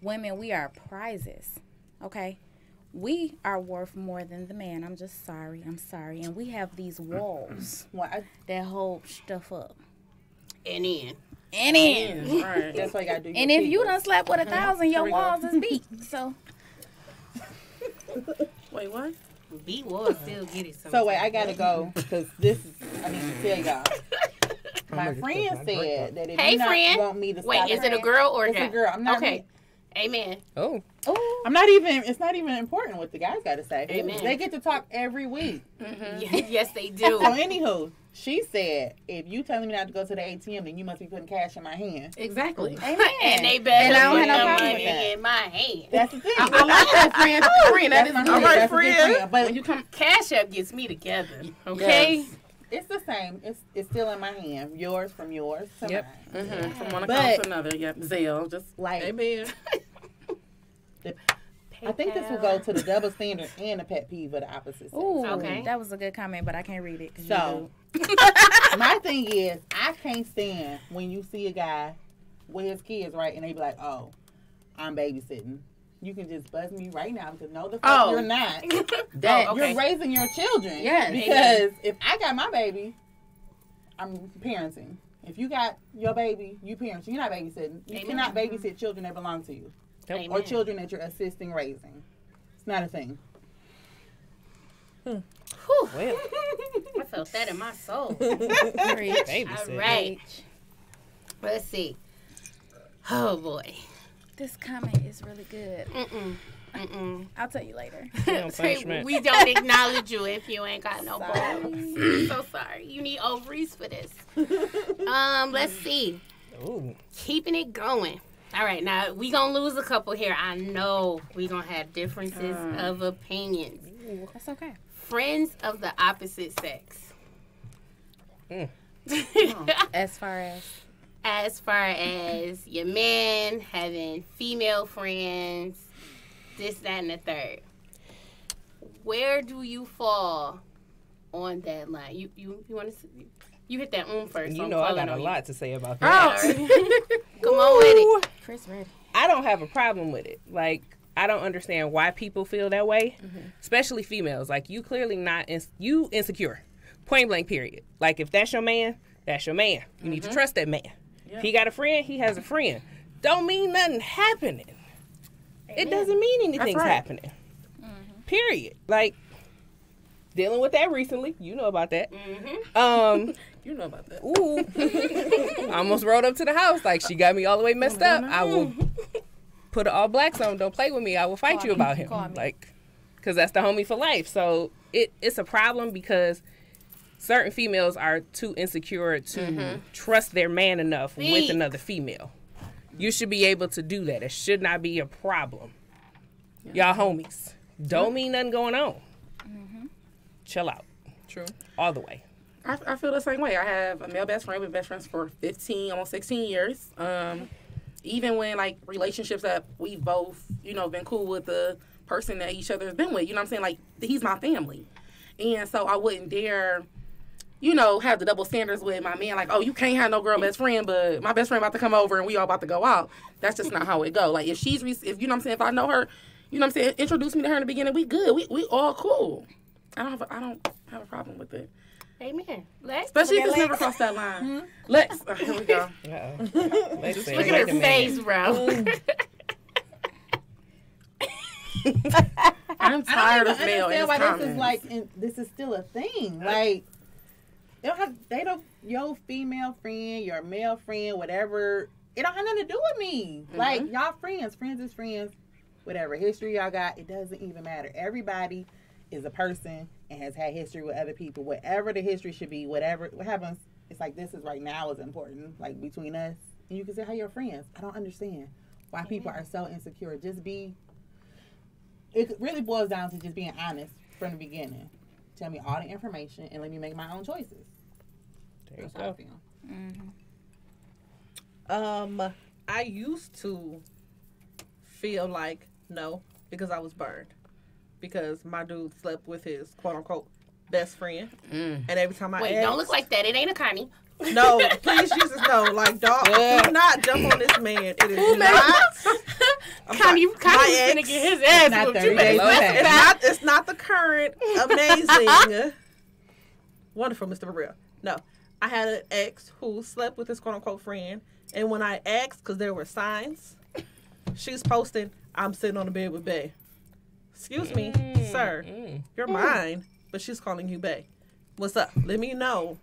women, we are prizes, okay? We are worth more than the man. I'm sorry. And we have these walls that hold stuff up. And in. Right. That's why you gotta do. And if you done slept with 1,000, your walls is beat. So. Wait, what? Beat walls still get it. So wait, I gotta go because this is. I need to tell y'all. My friend said that if you not want me to stop. Wait, is it a girl or a guy? It's a girl. I'm not. Okay. Amen. Oh. I'm not even. It's not even important what the guys got to say. Amen. They get to talk every week. Yes, they do. So anywho, she said, if you telling me not to go to the ATM, then you must be putting cash in my hand. Exactly. Amen. And they better and I don't put have no the problem money with that. in my hand. That's the thing. I like that, friend. That is all right, friend. But when you come, Cash App gets me together. Okay. Yes. It's the same. It's still in my hand. Yours from yours to mine. From one account to another. Yep. Zelle. Just like. Amen. I think this will go to the double standard and the pet peeve of the opposite sex. Ooh, okay. That was a good comment, but I can't read it. So, my thing is, I can't stand when you see a guy with his kids, right, and they be like, oh, I'm babysitting. You can just buzz me right now because no, the fuck you're not. You're raising your children. Yes. Because if I got my baby, I'm parenting. If you got your baby, you parent. You're not babysitting. You cannot babysit children that belong to you. Amen. Or children that you're assisting raising. It's not a thing. Well. I felt that in my soul. Preach. All right. Let's see. Oh, boy. This comment is really good. I'll tell you later. We don't acknowledge you if you ain't got no balls. So sorry. You need ovaries for this. Let's see. Ooh. Keeping it going. All right, now we gonna lose a couple here. I know we gonna have differences of opinions. That's okay. Friends of the opposite sex. As far as your man having female friends, this, that, and the third. Where do you fall on that line? You want to? You hit that first. You know I got a lot to say about that. Come on with it. Chris ready. I don't have a problem with it. Like, I don't understand why people feel that way, especially females. Like, you clearly not, you insecure. Point blank, period. Like, if that's your man, That's your man. You need to trust that man. Yeah. He got a friend, he has a friend. Don't mean nothing happening. It doesn't mean anything's happening. Period. Like, dealing with that recently. You know about that. You know about that. Ooh. I almost rode up to the house. Like, she got me all the way messed up. I will put an all blacks on. Don't play with me. I will fight you about him. Like, because that's the homie for life. So it's a problem because certain females are too insecure to trust their man enough with another female. You should be able to do that. It should not be a problem. Y'all homies. Don't mean nothing going on. Chill out. True. All the way. I feel the same way. I have a male best friend. We've been best friends for 15, almost 16 years. Even when, like, relationships that we've both, you know, been cool with the person that each other has been with. You know what I'm saying? Like, he's my family. And so I wouldn't dare, you know, have the double standards with my man. Like, oh, you can't have no girl best friend, but my best friend about to come over and we all about to go out. That's just not how it go. Like, if you know what I'm saying, if I know her, you know what I'm saying, introduce me to her in the beginning, we good. We all cool. I don't have a problem with it. Amen. Lex? Especially if it's never crossed that line. Lex. Here we go. Lex said, Look at her face, bro. I'm tired of male in why comments. this is like, this is still a thing. Like, your female friend, your male friend, whatever, it don't have nothing to do with me. Like, y'all friends is friends, whatever history y'all got, it doesn't even matter. Everybody is a person and has had history with other people. Whatever the history should be, what happens, it's like this is right now is important, like between us. And you can say how you're friends. I don't understand why people are so insecure. It really boils down to just being honest from the beginning. Tell me all the information and let me make my own choices. That's how I feel. I used to feel like no, because I was burned. Because my dude slept with his quote unquote best friend. And every time I asked, don't look like that. It ain't a Connie. No, please, Jesus, no. Like, dog, do not jump on this man. It is not. Connie was finna get his ass Not whooped. 30 days past. It's not the current amazing, wonderful Mr. Burrell. No, I had an ex who slept with his quote unquote friend, and when I asked, because there were signs, she's posting, "I'm sitting on the bed with Bae." Excuse me, sir, you're mine, but she's calling you Bae. What's up? Let me know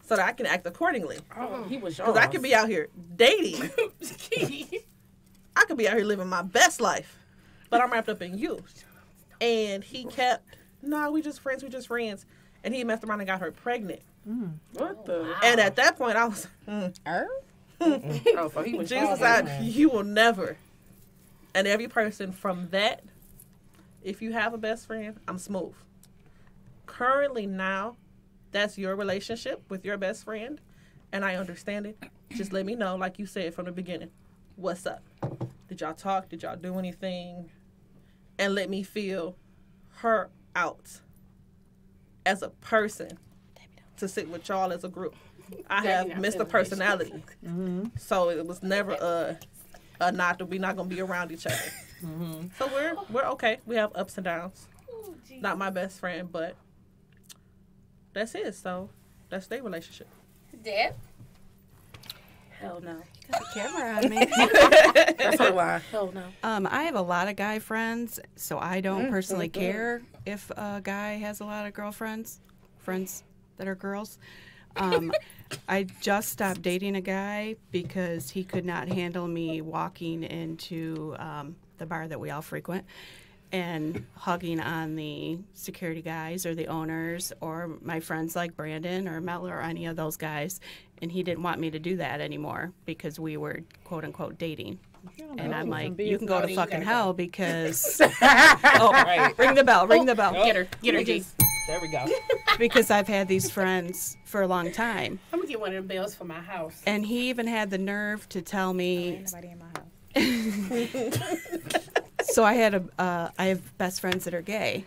so that I can act accordingly. Oh, he was yours. Because I could be out here dating. I could be out here living my best life, but I'm wrapped up in you. And he kept, no, we just friends. And he messed around and got her pregnant. What the? Wow. And at that point, I was, Oh, so he was Jesus, you will never. And every person from that, if you have a best friend, I'm smooth. Currently now, that's your relationship with your best friend, and I understand it. Just let me know, like you said from the beginning, what's up? Did y'all talk? Did y'all do anything? And let me feel her out as a person to sit with y'all as a group. I have Mr. Personality, so it was never a not that we're not gonna be around each other. So we're okay. We have ups and downs. Not my best friend, but that's it. So that's their relationship. Deb? Hell no. Got the camera on me. That's her lie. Hell no. I have a lot of guy friends, so I don't personally care if a guy has a lot of friends that are girls. I just stopped dating a guy because he could not handle me walking into the bar that we all frequent and hugging on the security guys or the owners or my friends like Brandon or Mel or any of those guys. And he didn't want me to do that anymore because we were, quote unquote, dating. And I'm like, you can go to fucking hell because... Right. Ring the bell. Get her, G. There we go. Because I've had these friends for a long time. I'm gonna get one of them bells for my house. And he even had the nerve to tell me... Ain't nobody in my house. So I have best friends that are gay,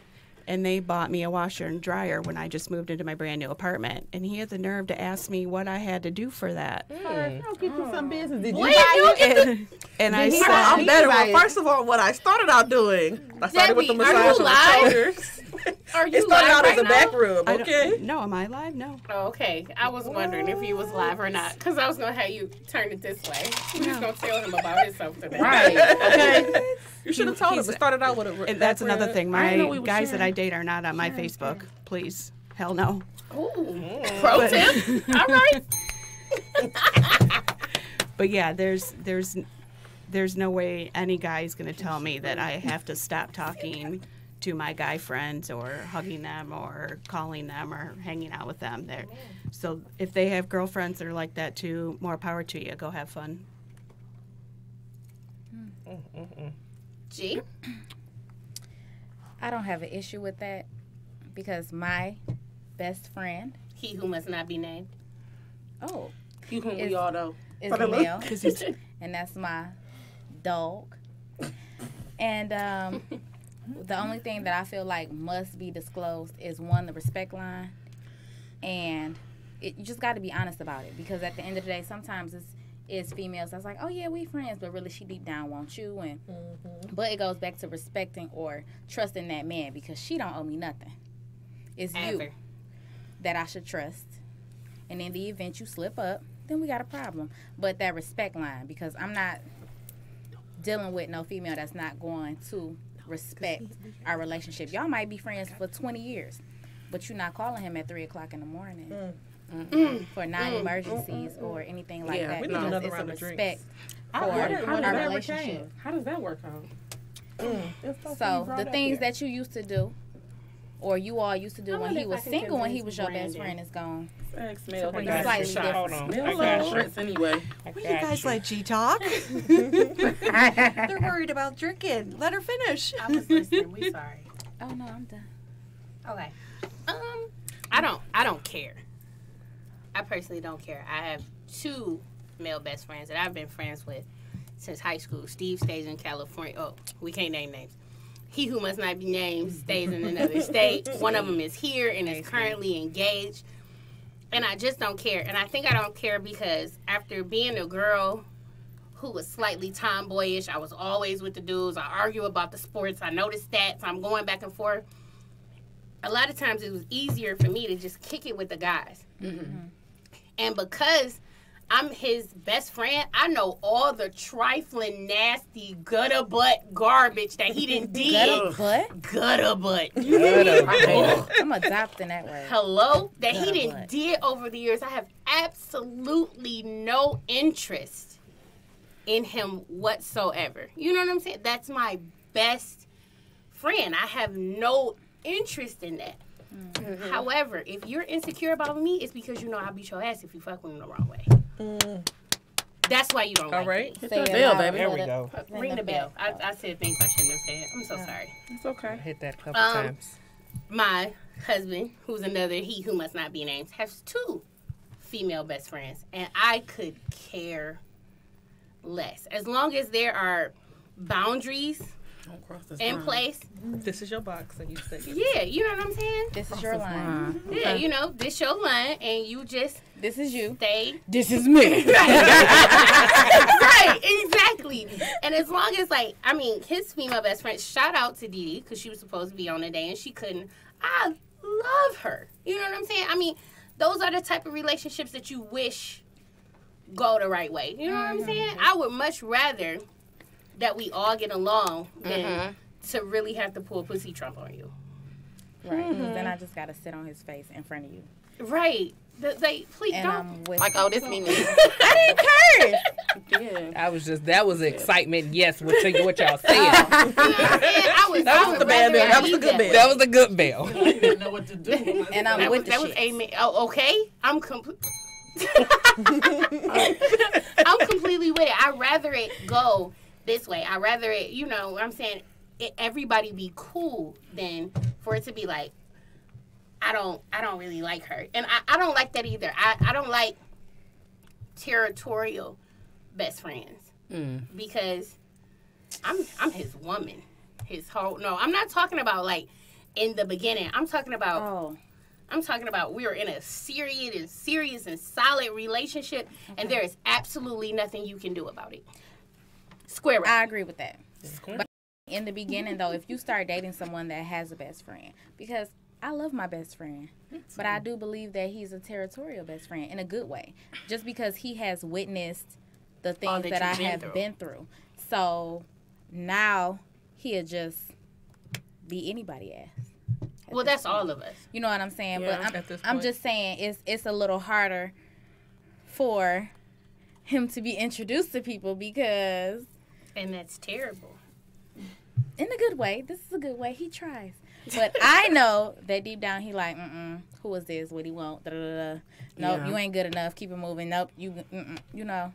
and they bought me a washer and dryer when I just moved into my brand new apartment. And he had the nerve to ask me what I had to do for that. I'll get you some business. Did you Wait, buy it? And I Did he said, buy I'm better. Well, first of all, what I started out doing, I started with the Debbie, are massage you on the shoulders. Are you It started live out as right a back now? rub, okay? No, am I live? No. Oh, okay. I was wondering if you was live or not, because I was gonna have you turn it this way. We're just gonna tell him about himself today. Right. Okay. You should have told us. He's- It started out with a. And that's another thing. I didn't know we My were guys that sharing. I date are not on my Facebook. Please. Hell no. Ooh. Pro tip. All right. But yeah, there's no way any guy is going to tell me that I have to stop talking to my guy friends or hugging them or calling them or hanging out with them. So if they have girlfriends that are like that too, more power to you. Go have fun. G. I don't have an issue with that because my best friend, He who must not be named. You can we It's- all know. is a male, and that's my dog. And the only thing that I feel like must be disclosed is one, the respect line, and you just got to be honest about it, because at the end of the day, sometimes it's females that's like, oh yeah, we friends, but really she deep down wants you, and but it goes back to respecting or trusting that man, because she don't owe me nothing. It's you Ever. that I should trust, and in the event you slip up, then we got a problem. But that respect line, because I'm not dealing with no female that's not going to respect our relationship. Y'all might be friends for 20 years, but you're not calling him at 3 o'clock in the morning for non-emergencies or anything like that. we need because another it's a round of drinks. respect for How our does that ever relationship. change? How does that work out? So the things that you used to do, or you all used to do I when wonder he if was I can single, when he convince was your best Brandon. friend, is gone. Thanks, Mel. I They got got you. you. Slightly Hold on. Mel I love got you. Fritz anyway. I You got guys you. like G talk? They're worried about drinking. Let her finish. I was listening. We sorry. Oh no, I'm done. Okay. I don't care. I personally don't care. I have 2 male best friends that I've been friends with since high school. Steve stays in California. Oh, we can't name names. He who must not be named stays in another state. One of them is here and is currently engaged. And I just don't care. And I think I don't care because after being a girl who was slightly tomboyish, I was always with the dudes. I argue about the sports. I know the stats. I'm going back and forth. A lot of times it was easier for me to just kick it with the guys. And because I'm his best friend, I know all the trifling, nasty, gutter butt garbage that he didn't did. Gutter butt? Gutter butt. I'm adopting that word. Hello? That he Gutter didn't butt. did over the years. I have absolutely no interest in him whatsoever. You know what I'm saying? That's my best friend. I have no interest in that. However, if you're insecure about me, it's because you know I'll beat your ass if you fuck with me the wrong way. That's why you don't All like right. me. Hit Say that it bell, loud. baby. There we go. Ring the bell. I said things I shouldn't have said. I'm so sorry. It's okay. Hit that a couple Um, times. My husband, who's another he who must not be named, has 2 female best friends, and I could care less. As long as there are boundaries Don't cross this in line. place, This is your box, and you stick it. yeah, you know what I'm saying? This is your line. Yeah, you know, this your line, and you just This is you. stay. This is me. Right, exactly. And as long as, like, I mean, his female best friend, shout out to Dee Dee, because she was supposed to be on the day, and she couldn't. I love her. You know what I'm saying? I mean, those are the type of relationships that you wish go the right way. You know what I'm saying? I would much rather that we all get along than to really have to pull pussy Trump on you. Right. 'Cause then I just gotta sit on his face in front of you. Right. Like, please And don't. I'm with Like, oh, this me. Yeah. I was just, that was excitement, yes, what y'all said. You know what I'm saying? I would That was the bad bell. That was the good bell. That was the good bell. I didn't know what to do. and I'm with the that was shit. amen. Oh, okay. I'm completely with it. I'd rather it go this way. I'd rather it, you know what I'm saying, everybody be cool than for it to be like, I don't really like her. And I don't like that either. I don't like territorial best friends because I'm his woman. His whole, no, I'm not talking about like in the beginning. I'm talking about we are in a serious and solid relationship, and there is absolutely nothing you can do about it. Square up. I agree with that. But in the beginning, though, if you start dating someone that has a best friend, because I love my best friend, but I do believe that he's a territorial best friend in a good way, just because he has witnessed the things that I have been through. So now he'll just be anybody ass. Well, that's all of us. You know what I'm saying? Yeah, but I'm just saying it's a little harder for him to be introduced to people because... And that's terrible. In a good way. This is a good way. He tries. But I know that deep down he like, who is this? What he want? Da-da-da-da. Nope, you ain't good enough. Keep it moving. Nope, you know.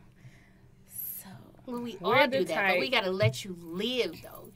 So. Well, we all do that, but we got to let you live, though.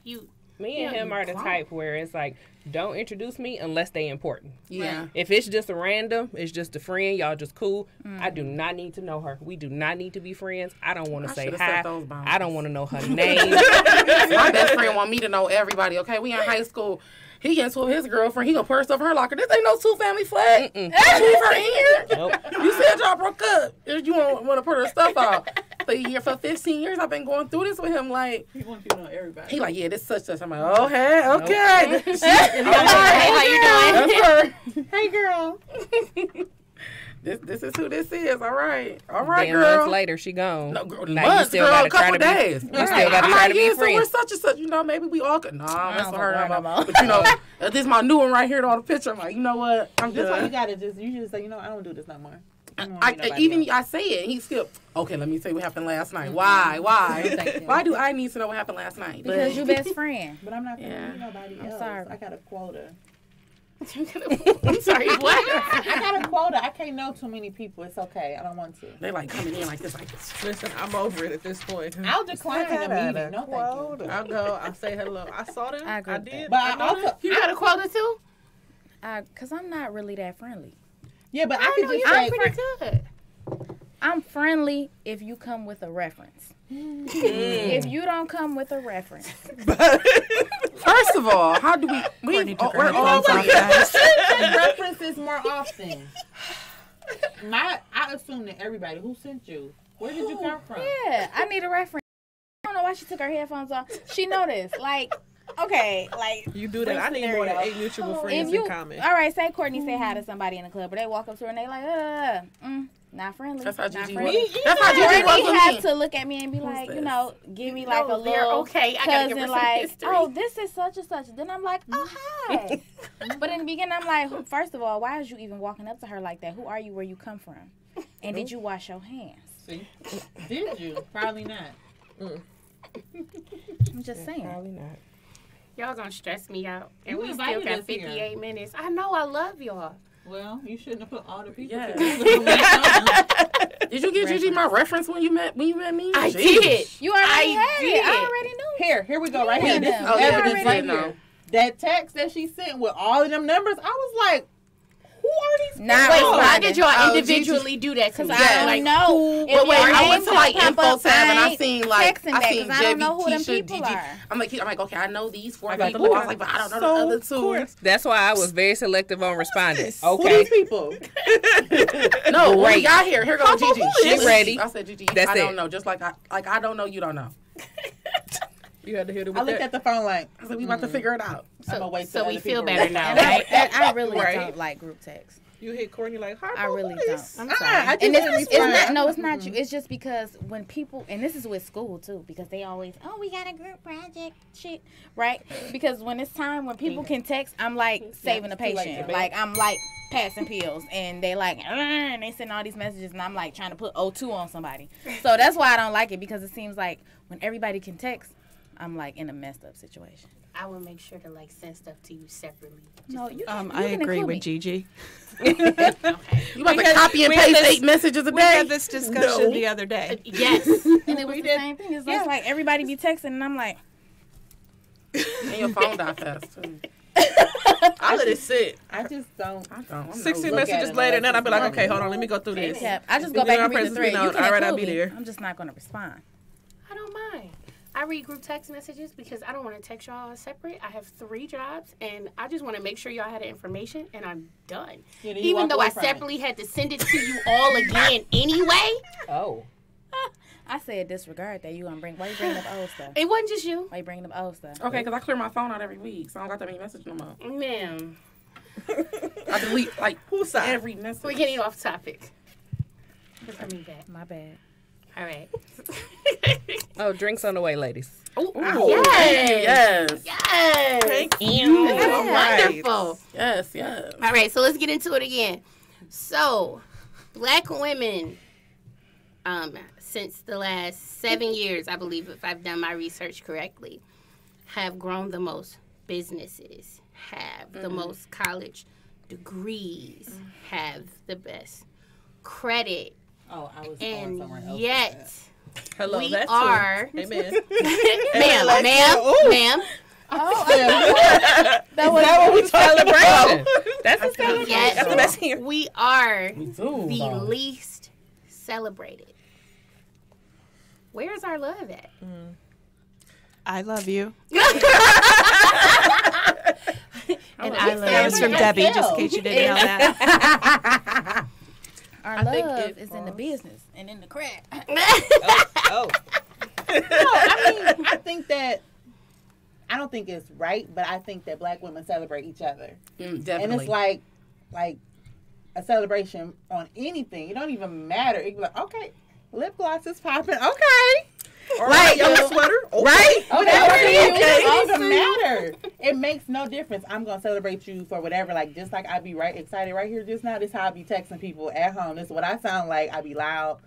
Me and him are the type where it's like, don't introduce me unless they important. Yeah. If it's just a random, it's just a friend, y'all just cool. I do not need to know her. We do not need to be friends. I don't want to say hi. I don't want to know her name. My best friend want me to know everybody. Okay, we in high school. He gets with his girlfriend. He gonna put her stuff in her locker. This ain't no 2 family flag. Leave her in here. Nope. You said y'all broke up. You want to put her stuff out. For 15 years, I've been going through this with him. Like, He wants you to know everybody. he like, yeah, this such. I'm like, okay. Hey, how you doing? That's her. Hey, girl. This is who this is. All right, Then girl. months later, she gone. No, girl, Now months, girl, a couple days. You still got to try to be So we're friends. such and such. You know, maybe we all could. Nah, that's don't her. fuck with her no more. But you know, this is my new one right here on the picture. I'm like, you know what? I'm That's why you just. gotta you just say, I don't do this no more. I say it. He still. Okay, let me say what happened last night. Why? Why do I need to know what happened last night? Because you best friend. But I'm not gonna nobody else. sorry. I got a quota. I'm sorry, what? I got a quota. I can't know too many people. It's okay. I don't want to. They like coming in like this, like. Listen, I'm over it at this point. I'll decline a meeting. No, thank you. I'll go. I'll say hello. I saw them. I agree with did. But I I know also, You got a quota, too? Because I'm not really that friendly. yeah, but I I can know just you're say, pretty good. I'm friendly if you come with a reference. If you don't come with a reference. First of all, how do we're all references more often. I assume that everybody who sent you. Where did you come from? Yeah, I need a reference. I don't know why she took her headphones off. She noticed. Like, okay, like. You do that. I need more than 8 mutual friends in common. All right, say Courtney say hi to somebody in the club, but they walk up to her and they like, not friendly. That's how Gigi friendly. was. That's how Gigi was Courtney with has me. to look at me and be like, give me like a No, they're little okay. I gotta give her cousin, some like, history. oh, this is such and such. Then I'm like, oh, hi. But in the beginning, I'm like, first of all, why is you even walking up to her like that? Who are you? Where you come from? And did you wash your hands? See? Did you? Probably not. I'm just saying. Probably not. Y'all gonna stress me out. And You we still invited got us here. 58 minutes. I know I love y'all. Well, you shouldn't have put all the people Yeah. together. Did you give Gigi my reference when you met me? I Jeez. did. You already I had did. it. I already knew. Here we go right here. This is Oh, yeah, evidence this right did here. know. That text that she sent with all of them numbers, I was like, who are these people? Not Wait, responding. why did y'all Oh, individually do that to me? Because I don't Like, know. But wait, I went names to like pop info up, tab and I ain't seen like texting I that seen 'cause I don't Jebby, know who them Keisha, people Gigi. are. I'm like, okay, I know these 4 got people. the I was like, but I don't know So, the other of 2. course. That's why I was very selective on responding. Who Okay. these people? No, when we Great. got here goes Gigi. She ready. I said, Gigi, That's I don't it. know. Just like I don't know, you don't know. You had to hit it with I looked that. at the phone like, I said, we about to figure it out. I'm gonna wait so till we other feel people better read. now, And right? I really Right. don't like group text. You hit Courtney like, hi, I really boys. don't. I'm sorry. I just And didn't it's not. respond. No, it's not you. It's just because when people, and this is with school too, because they always, oh, we got a group project, shit, right? Because when it's time when people can text, I'm like saving a patient, like I'm like passing pills, and they like, and they send all these messages, and I'm like trying to put O2 on somebody. So that's why I don't like it, because it seems like when everybody can text, I'm like in a messed up situation. I will make sure to like send stuff to you separately. No, you. I can agree include with me. Gigi. You about to had- copy and we had paste this- 8 messages a We had day? this discussion the other day. Yes. And it was the same thing. It's just like everybody be texting, and I'm like, And your phone die fast too. I let it sit. I just don't. I don't. I'm 16 look at messages it later, and unless then I'll be it's like, wrong. okay, hold on, let me go through this. yeah. I just We go do back our and read the presence, thread. we know. You can All right, I'll include be me. there. I'm just not gonna respond. I don't mind. I read group text messages because I don't want to text y'all separate. I have 3 jobs, and I just want to make sure y'all had the information, and I'm done. Yeah, then you Even walk though away I from it. separately had to send it to you all again anyway. Oh. I said disregard that. You gonna bring? Why you bringing up old stuff? It wasn't just you. Why you bringing up old stuff? Okay, because I clear my phone out every week, so I don't got that many messages no more. Man. I delete like Whose side? every message. We're getting off topic. We're coming back. My bad. All right. Oh, drinks on the way, ladies. Oh, Yes. yes. Thank you. That's All right. wonderful. Yes. Yes. All right, so let's get into it again. So, black women, since the last 7 years, I believe, if I've done my research correctly, have grown the most businesses, have the most college degrees, have the best credit, Oh, I was going and somewhere else. yet Hello, we that's are, Amen. ma'am. That was That what we celebration. That's a celebration. Yes, That's the best here. we are Me too. the though. least celebrated. Where's our love at? I love you. And That was from Debbie, just in case you didn't know that. Our think love it is in the business and in the crack. Oh. I think that I don't think it's right, but I think that black women celebrate each other. Definitely. And it's like a celebration on anything. It don't even matter. It be like, okay, lip gloss is popping. Okay. Or like yellow sweater. Okay. Right? Whatever it is. Okay. It don't even matter. It makes no difference. I'm going to celebrate you for whatever. Like, just like I be excited right here just now. This is how I be texting people at home. This is what I sound like. I be loud.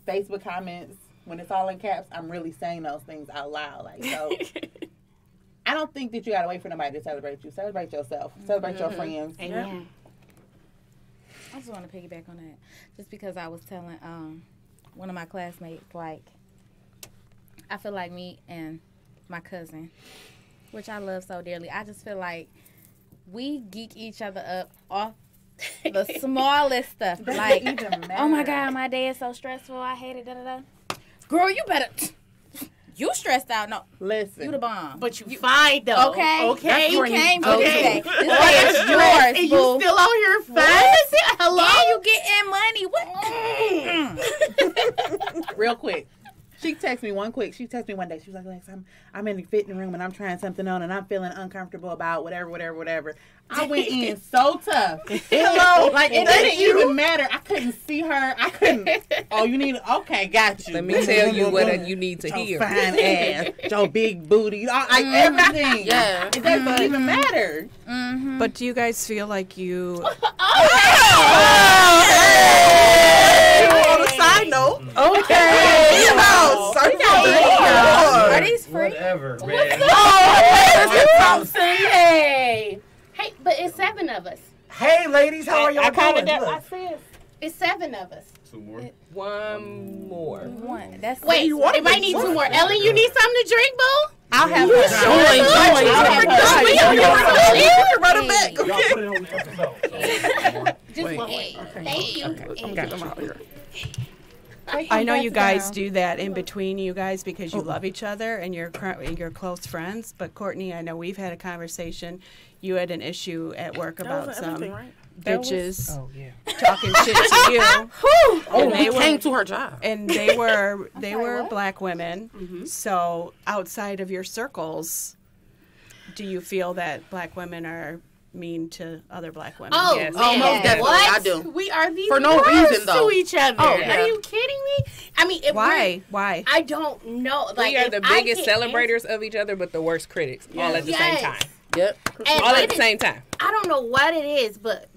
Facebook comments. When it's all in caps, I'm really saying those things out loud. Like, so I don't think that you got to wait for nobody to celebrate you. Celebrate yourself. Celebrate your friends. Amen. I just want to piggyback on that, just because I was telling one of my classmates, like, I feel like me and my cousin, which I love so dearly, I just feel like we geek each other up off the smallest stuff. Like, oh my God, my day is so stressful. I hate it. Da da da. Girl, you better. You stressed out. No, Listen. you the bomb. But you fine though. Okay. Okay. You came to this day. This day And is yours, you boo. still out here fast? Hello? And you getting money. What? Real quick. She texted me one day. She was like, Lex, I'm in the fitting room and I'm trying something on and I'm feeling uncomfortable about whatever. I went in so tough. Hello. Like, it didn't even matter. I couldn't see her. I couldn't. Oh, you need, okay, got you. Let me tell you what you need to your hear. fine ass, your big booty, like everything. Yeah. It doesn't even matter. Mm-hmm. But do you guys feel like you... On a side note. Okay. Are these free? Whatever, man. Hey. Hey, but it's 7 of us. Hey, ladies, how are y'all doing? I said it's 7 of us. 2 more. One more. One. That's Wait, it might need 2 more. Ellen, you need something to drink, boo? I'll have her. Run it back. Y'all put it on the episode. Just Wait. one. Thank you. Get them out here. I know you guys do that in between you guys because you love each other and you're close friends. But Courtney, I know we've had a conversation. You had an issue at work about some bitches talking shit to you. Oh, they came to her job. And they were black women. Mm-hmm. So outside of your circles, do you feel that black women are mean to other black women? Oh, Yes. Oh, most definitely, what? I do. We are the For no worst reason, though. to each other. Oh, yeah. Are you kidding me? I mean, Why? I don't know. Like, We are if the I biggest can't celebrators of each other, but the worst critics all at the same Yes. time. Yep. And All at it the is- same time. I don't know what it is, but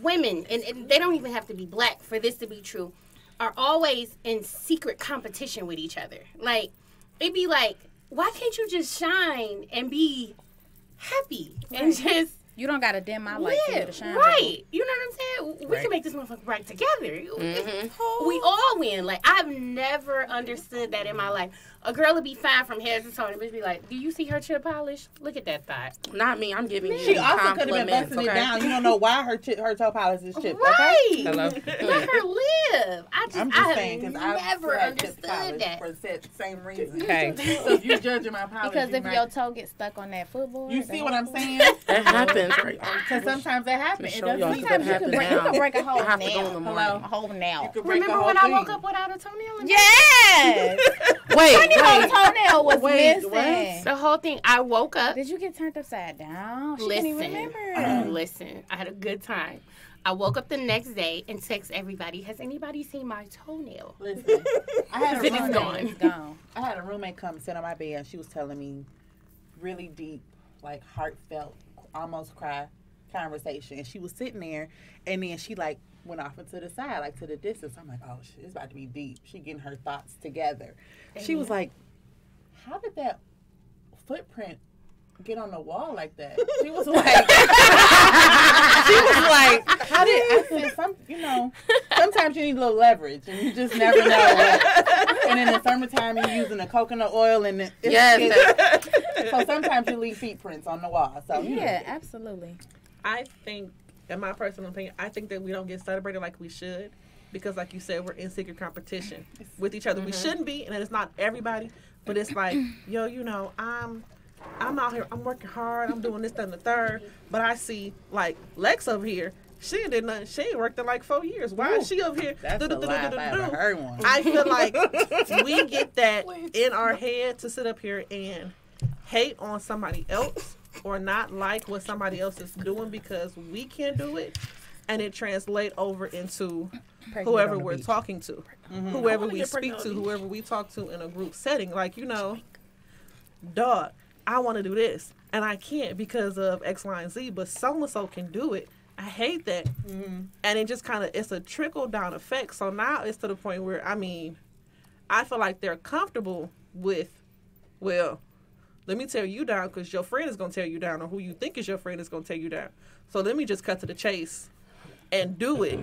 women, and they don't even have to be black for this to be true, are always in secret competition with each other. Like, it'd be like, why can't you just shine and be happy and just You don't got to dim my light for you to live? shine. Right. You know what I'm saying? We Right. can make this motherfucker right together. We all win. Like, I've never understood that in my life. A girl would be fine from head to toe and bitch be like, do you see her chip polish? Look at that thigh. Not me. I'm giving you She also could have been compliments, busting it okay? down. You don't know why her toe polish is chipped, okay? Right. Hello. Let her live. I'm just I saying, have because I've never had chipped understood polish that. for the same reason. Okay. So if you're judging my polish, Because you if might- your toe gets stuck on that footboard. you see what I'm saying? That happens. Because sometimes that happens. It doesn't. Sometimes you can break a whole nail. A whole nail. Remember when I woke up without a toenail? Yes. Wait. Her toenail was missing. The whole thing. I woke up. Did you get turned upside down? She Listen, didn't even remember. Listen, I had a good time. I woke up the next day and text everybody, has anybody seen my toenail? Listen, I had a It's roommate. gone. I had a roommate come sit on my bed and she was telling me really deep, like heartfelt, almost cry conversation. And she was sitting there and then she like went off into the side, like to the distance. I'm like, oh shit, it's about to be deep. She getting her thoughts together. She was like, how did that footprint get on the wall like that? She was like, how did I said sometimes you need a little leverage and you just never know. And in the summertime you're using the coconut oil and so sometimes you leave feet prints on the wall. So yeah, absolutely. I think, in my personal opinion, I think that we don't get celebrated like we should. Because like you said, we're in secret competition with each other. We shouldn't be, and it's not everybody, but it's like, yo, I'm out here, I'm working hard, I'm doing this, that, and the third, but I see, like, Lex over here, she ain't did nothing, she ain't worked in like 4 years. Why is she over here? That's a lie if I ever heard one. I feel like we get that in our head to sit up here and hate on somebody else or not like what somebody else is doing because we can't do it, and it translate over into whoever we're talking to, whoever we speak to, whoever we talk to in a group setting. Like, dog, I want to do this, and I can't because of X, Y, and Z, but so-and-so can do it. I hate that. And it just kind of, it's a trickle-down effect. So now it's to the point where, I feel like they're comfortable with, well, let me tear you down because your friend is going to tear you down, or who you think is your friend is going to tear you down. So let me just cut to the chase and do it.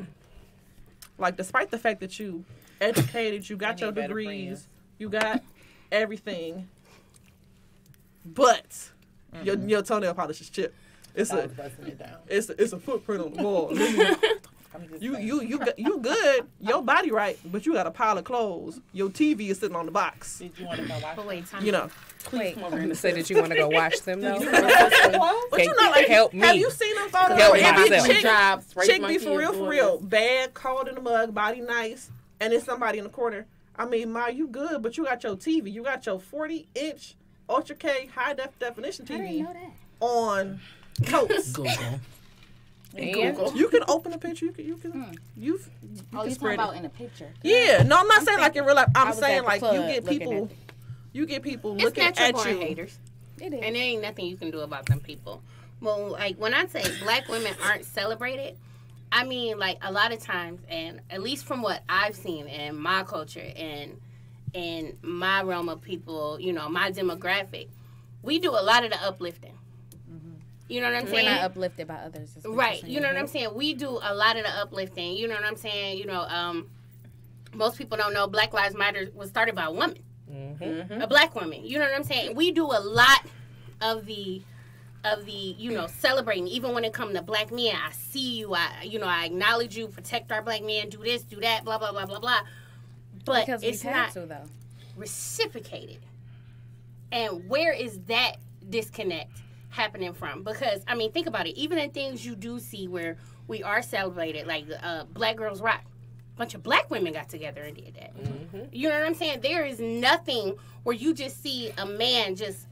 Like, despite the fact that you educated, you got your degrees, you got everything, but your toenail polish is chipped. It's a footprint on the wall. You good, your body right, but you got a pile of clothes. Your TV is sitting on the box. Did you want to go watch? But wait, time. You're going to say that you want to go watch them, though? But help me. Have you seen them photos? Help Every myself. chick be for real. Bad, cold in the mug, body nice, and there's somebody in the corner. Ma, you good, but you got your TV. You got your 40-inch Ultra K high definition TV on coats. Google. And you can open a picture. You can you're talking about in a picture. Yeah, no, I'm not saying like in real life. I'm saying like you get people looking at you. Haters. It is. And there ain't nothing you can do about them people. Well, like when I say black women aren't celebrated, I mean like a lot of times, and at least from what I've seen in my culture and in my realm of people, my demographic, we do a lot of the uplifting. You know what I'm saying? We're not uplifted by others. Right. You know what I'm saying? We do a lot of the uplifting. You know what I'm saying? Most people don't know Black Lives Matter was started by a woman. A black woman. You know what I'm saying? We do a lot of the celebrating. Even when it comes to black men, I see you. I acknowledge you. Protect our black men. Do this, do that. Blah blah blah blah blah. But because it's not reciprocated. And where is that disconnect happening from? Because think about it. Even in things you do see where we are celebrated, like Black Girls Rock, a bunch of black women got together and did that. You know what I'm saying? There is nothing where you just see a man just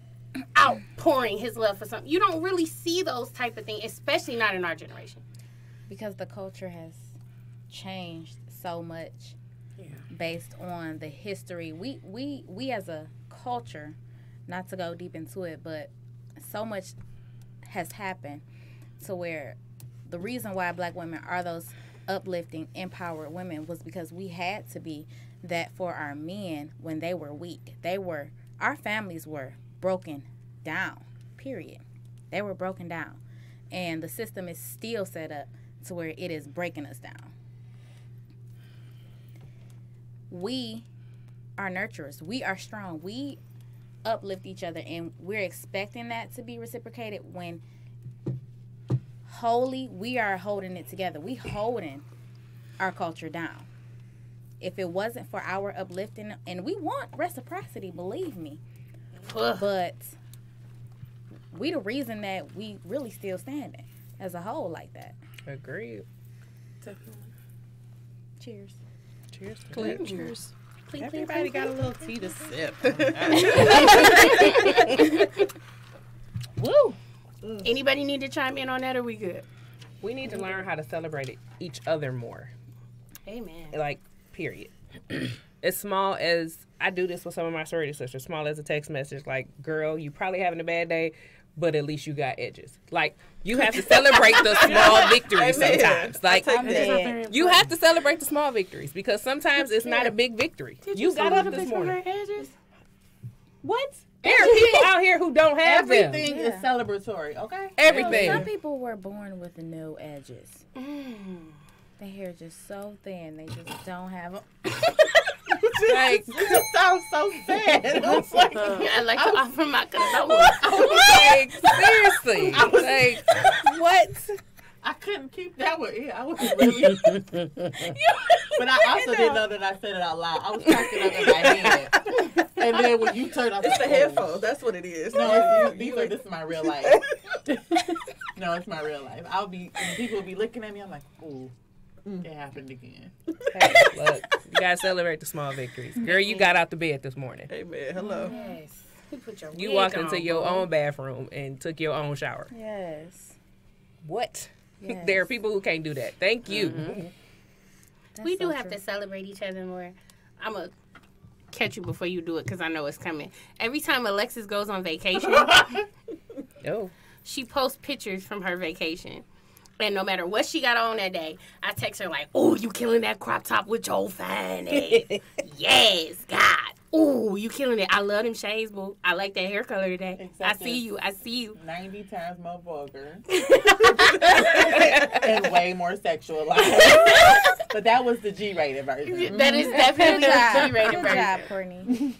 outpouring his love for something. You don't really see those type of things, especially not in our generation, because the culture has changed so much based on the history. We as a culture, not to go deep into it, but so much has happened to where the reason why black women are those uplifting, empowered women was because we had to be that for our men when they were weak. Our families were broken down, period. They were broken down. And the system is still set up to where it is breaking us down. We are nurturers. We are strong. We uplift each other, and we're expecting that to be reciprocated when we are holding it together. We holding our culture down. If it wasn't for our uplifting, and we want reciprocity, believe me, but we the reason that we really still standing as a whole like that. Agreed. Definitely. Cheers. Cheers. Clean. Cheers. Everybody got a little tea to sip. Woo. Anybody need to chime in on that, or we good? We need to learn how to celebrate each other more. Amen. Like, period. As small as, I do this with some of my sorority sisters, small as a text message, like, girl, you probably having a bad day, but at least you got edges. Like, you have to celebrate the small victories sometimes. Like, you have to celebrate the small victories because sometimes it's not a big victory. You got up this morning. Edges? What? There are people out here who don't have Everything them. is celebratory, okay? Everything. Some people were born with no edges. Their hair just so thin, they just don't have them. Like, It sounds so sad. I like to offer my condolences. like, seriously. Like, what? I couldn't keep that one in. I was really. But I also didn't know that I said it out loud. I was cracking up in my head. And then when you turned off It's the headphones. That's what it is. No, this is my real life. No, it's my real life. And people will be looking at me. I'm like, ooh, it happened again. Hey, look, you gotta celebrate the small victories. Girl, you got out the bed this morning. Hey, man. Hello. Yes. Put your You wig walked on, into your boo. own bathroom and took your own shower. Yes. What? Yes. There are people who can't do that. Thank you. That's We do so have true. to celebrate each other more. I'm going to catch you before you do it because I know it's coming. Every time Alexis goes on vacation, Oh. she posts pictures from her vacation. And no matter what she got on that day, I text her like, "Oh, you killing that crop top with your fine ass." Yes, God. Oh, you killing it. I love them shades, boo. I like that hair color today. Except I see you. I see you. 90 times more vulgar. And way more sexualized. But that was the G-rated version. That is definitely Good job. the G-rated Good job, version. Courtney.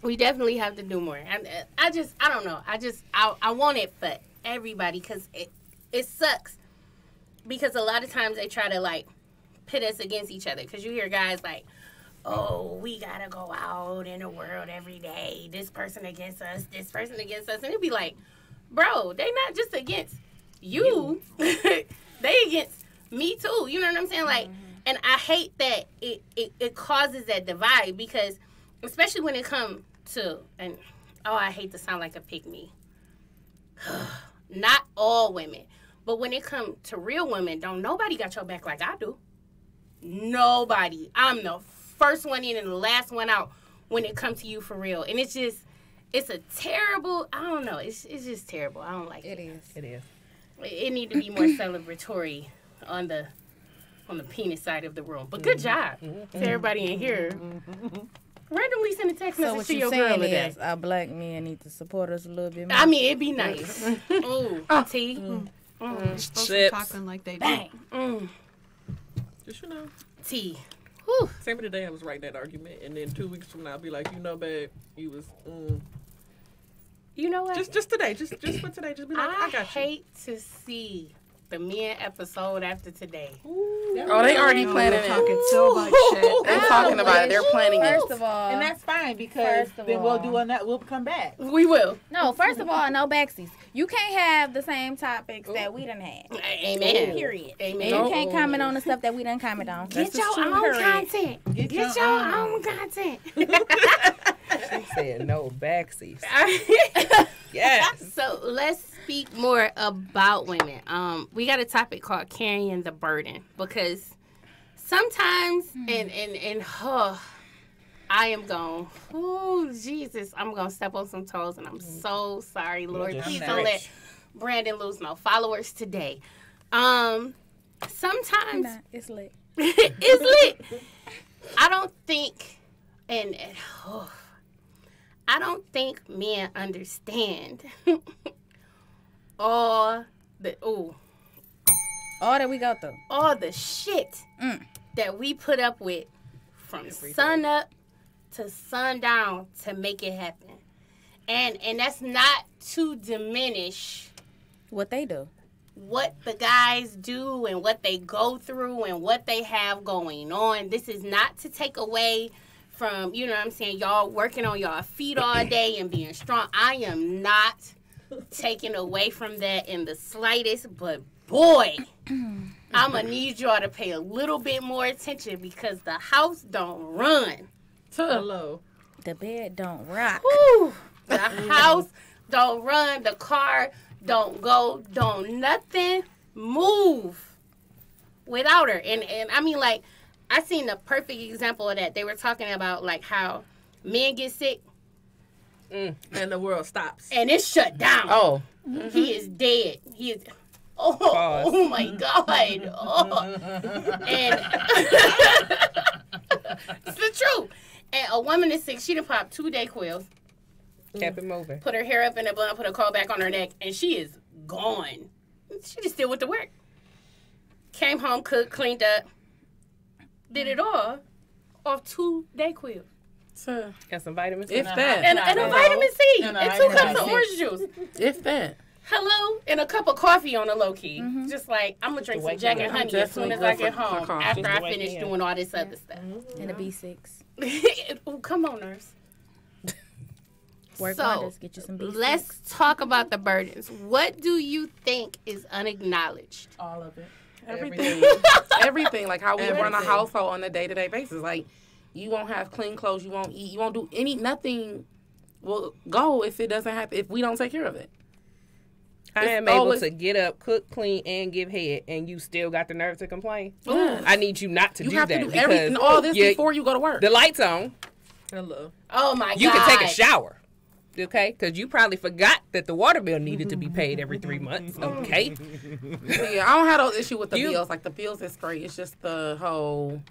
We definitely have to do more. I don't know. I want it for everybody because it sucks. Because a lot of times they try to, like, pit us against each other. Because you hear guys like, oh, we got to go out in the world every day. This person against us, this person against us. And it'd be like, bro, they not just against you. They against me, too. You know what I'm saying? Like, and I hate that it causes that divide because, especially when it comes to, and, oh, I hate to sound like a pick-me. Not all women. But when it comes to real women, don't nobody got your back like I do. Nobody. I'm the first one in and the last one out when it comes to you for real. And it's a terrible, I don't know. It's just terrible. I don't like it. It is. It need to be more celebratory on the penis side of the room. But good job to everybody in here. Randomly send a text So message what to you your girl saying today. is our black men need to support us a little bit more? I mean, it'd be nice. Ooh, T. Supposed to be Chips. talking like they do. Bang. Just, you know. T. Whew. Same for today, I was writing that argument. And then 2 weeks from now, I'll be like, you know, babe, you was, You know what? Just today. Just for today. Just be like, I got you. hate to see the men episode after today. Oh, they already planning it. Talking so much shit. They're talking about it. They're planning it. First of all, And that's fine because First of then we'll all. do another. We'll come back. We will. no, first of all, no backsies. You can't have the same topics that we done had. Amen. Period. Amen. And you can't comment on the stuff that we done comment on. Get your Period. own content. Get your own content. She said no backseats. Yes. So let's speak more about women. We got a topic called carrying the burden because sometimes I am going, oh Jesus, I'm gonna step on some toes and I'm so sorry, Lord. just Please stretch. don't let Brandon lose no followers today. Sometimes Nah, it's lit. it's lit. I don't think I don't think men understand all All that we go through. all the shit that we put up with from sun up to sundown to make it happen. And that's not to diminish What they do. what the guys do and what they go through and what they have going on. This is not to take away from, you know what I'm saying, y'all working on y'all feet all day and being strong. I am not taken away from that in the slightest, but boy, I'm going to need y'all to pay a little bit more attention because the house don't run. Hello. The bed don't rock. Whew. The house don't run. The car don't go. Don't nothing move without her. And I mean, like, I seen the perfect example of that. They were talking about, like, how men get sick. And the world stops. And it's shut down. Oh. Mm-hmm. He is dead. He is... Oh my God. Oh. And it's the truth. And a woman is sick. She done popped 2 Dayquils. Kept it moving. Put her hair up in a bun, put a coat back on her neck, and she is gone. She just still went to work. Came home, cooked, cleaned up. Did it all off 2 Dayquils. So, and some vitamins. If that. And a vitamin C. And 2 cups of orange juice. If that. Hello, and a cup of coffee on the low key. Just like, I'm going to drink some Jack and Honey as soon as I get home after I finish doing all this other stuff. And a B6. Oh, come on, nurse. Work So, wonders. Get you some B6. let's talk about the burdens. What do you think is unacknowledged? All of it. Everything. Everything. Like how we run a household on a day-to-day basis. Like, you won't have clean clothes. You won't eat. You won't do nothing will go if it doesn't happen, if we don't take care of it. I am able to get up, cook, clean, and give head, and you still got the nerve to complain? Yes. I need you not to do that. You have to do everything, all this before you go to work. The light's on. Hello. Oh, my God. You can take a shower, okay? Because you probably forgot that the water bill needed to be paid every 3 months, okay? Yeah, I don't have those issues with the bills. Like, the bills is great. It's just the whole...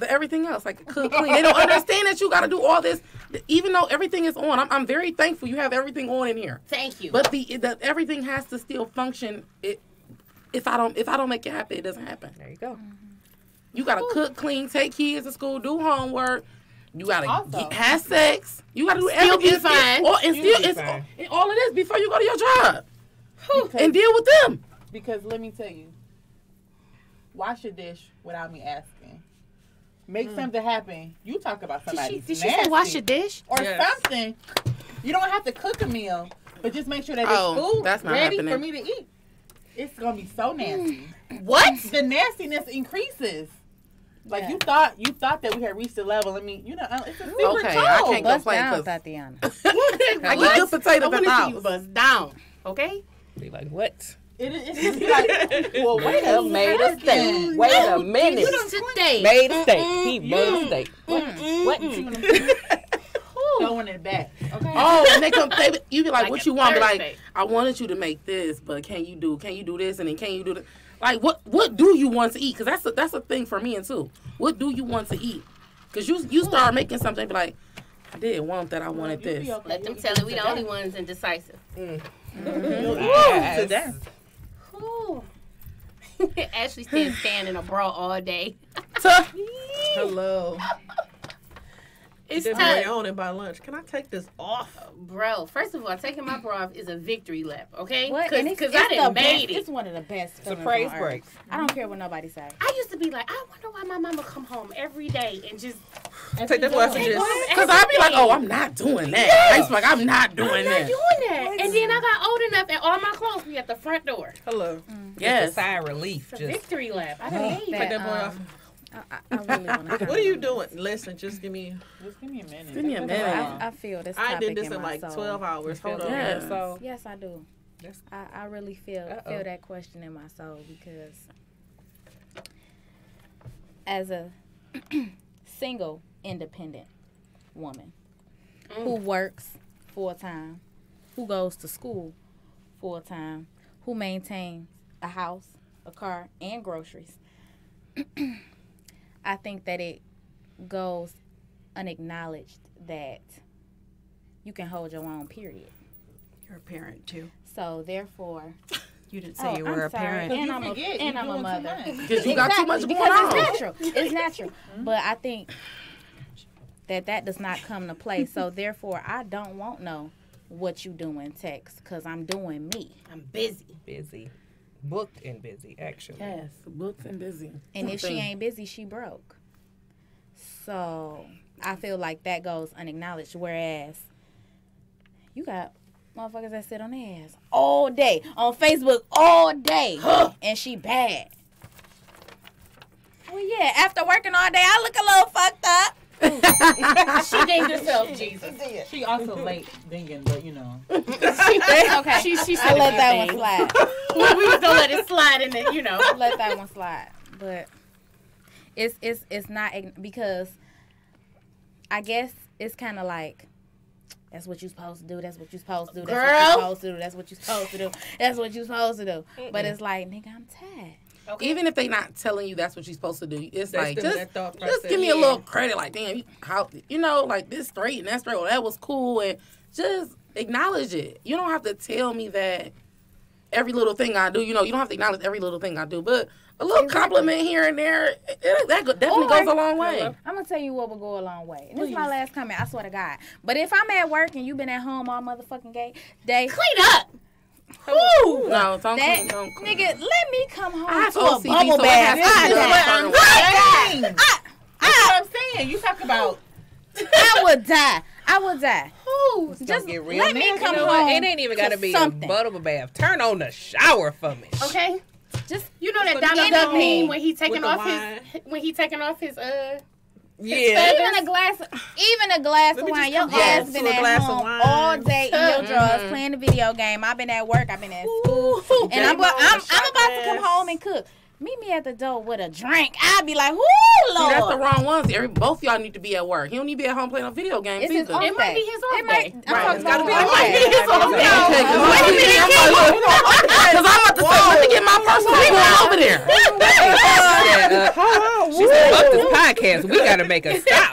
everything else, like cook, clean. They don't understand that you got to do all this, even though everything is on. I'm very thankful you have everything on in here. Thank you. But the everything has to still function. If I don't make it happen, it doesn't happen. There you go. You got to cook, clean, take kids to school, do homework. You got to have sex. You got to do everything. Still be fine. All of this before you go to your job and deal with them. Because let me tell you, wash your dish without me asking. Make something happen. You talk about somebody. Did she say wash your dish? Or something. You don't have to cook a meal, but just make sure that it's food ready for me to eat. It's going to be so nasty. What? The nastiness increases. Like, you thought that we had reached the level. I mean, it's a secret code. I can't complain. Down, Tatiana. I get good potatoes in the house. Bust down, okay? Be like, what? It's just like, well, wait a made a steak. Wait a minute. Made a steak. He made a steak. What? Throwing it back. Okay. Oh, and they come. You be like what you want? Be like, I wanted you to make this, but can you do this, and then can you do that? Like, what do you want to eat? Because that's a thing for me and too. What do you want to eat? Because you start making something, be like, I didn't want that. I wanted this. Let them tell it we the only ones indecisive. Today. Ashley still stand in a bra all day. Hello. It's time. On it by lunch. Can I take this off? Bro, first of all, taking my bra off is a victory lap, okay? Because I didn't made it. It's one of the best. It's a praise break. I don't care what nobody says. I used to be like, I wonder why my mama come home every day and just take the glasses. Because I'd be like, oh, I'm not doing that. Yes. I used to be like, I'm not doing that. And then I got old enough and all my clothes be at the front door. Hello. Yes. It's a sigh of relief. It's a victory lap. I didn't take that boy off. I really want to. What are you doing? Listen, just give me a minute. Give me a minute. I feel this. I did this in like 12 hours. Hold on. Yeah. So yes, I do. I really feel that question in my soul because as a single, independent woman who works full time, who goes to school full time, who maintains a house, a car, and groceries. I think that it goes unacknowledged that you can hold your own, period. You're a parent, too. So, therefore... You didn't say you were a parent. And I'm a mother. Because you got too much going on. It's natural. It's natural. But I think that does not come to play. So, therefore, I don't want know what you doing text because I'm doing me. I'm busy. Busy. Booked and busy, actually. Yes, booked and busy. And if she ain't busy, she broke. So I feel like that goes unacknowledged. Whereas you got motherfuckers that sit on their ass all day on Facebook all day, and she bad. Well, yeah. After working all day, I look a little fucked up. She dinged herself, Jesus. She also late dinging, but you know. Okay. She I let that one slide. we was gonna let it slide in the, you know. Let that one slide. But it's not because I guess it's kind of like that's what you're supposed to do. That's what you're supposed to do. That's what you're supposed to do. That's what you're supposed to do. That's what you're supposed to do. But it's like, nigga, I'm tired. Okay. Even if they not telling you that's what you're supposed to do, it's That's like just give me a little credit. Like, damn, like this straight and that straight. Well, that was cool, and just acknowledge it. You don't have to tell me that every little thing I do. You don't have to acknowledge every little thing I do, but a little compliment here and there, that definitely goes a long way. I'm going to tell you what will go a long way. And this is my last comment, I swear to God. But if I'm at work and you've been at home all motherfucking day, clean up. Woo! No, don't that, clean. Nigga, let me come home I have to a OCD, bubble so bath. That's what I'm saying. You talk about. I would die. Ooh, just get real let me nasty. come You know what? home. It ain't even got to be something. a bubble bath. Turn on the shower for me. Okay. Just You know that Put it Donald in Duck the meme home when he taking with the off wine. his Yeah. even a glass of wine. Your ass been to a at glass of home wine. all day in your drawers playing the video game. I've been at work. I've been at school, and I'm about to come home and cook. Meet me at the door with a drink. I'd be like, whoo, Lord. See, that's the wrong ones. Both y'all need to be at work. He don't need to be at home playing on video games It's his either. off It might be day. his off It might. day. I'm talking about It his might be off his day. off day. Because I'm about to say, let me get my personal one over there. She said, fuck this podcast. We got to make a stop.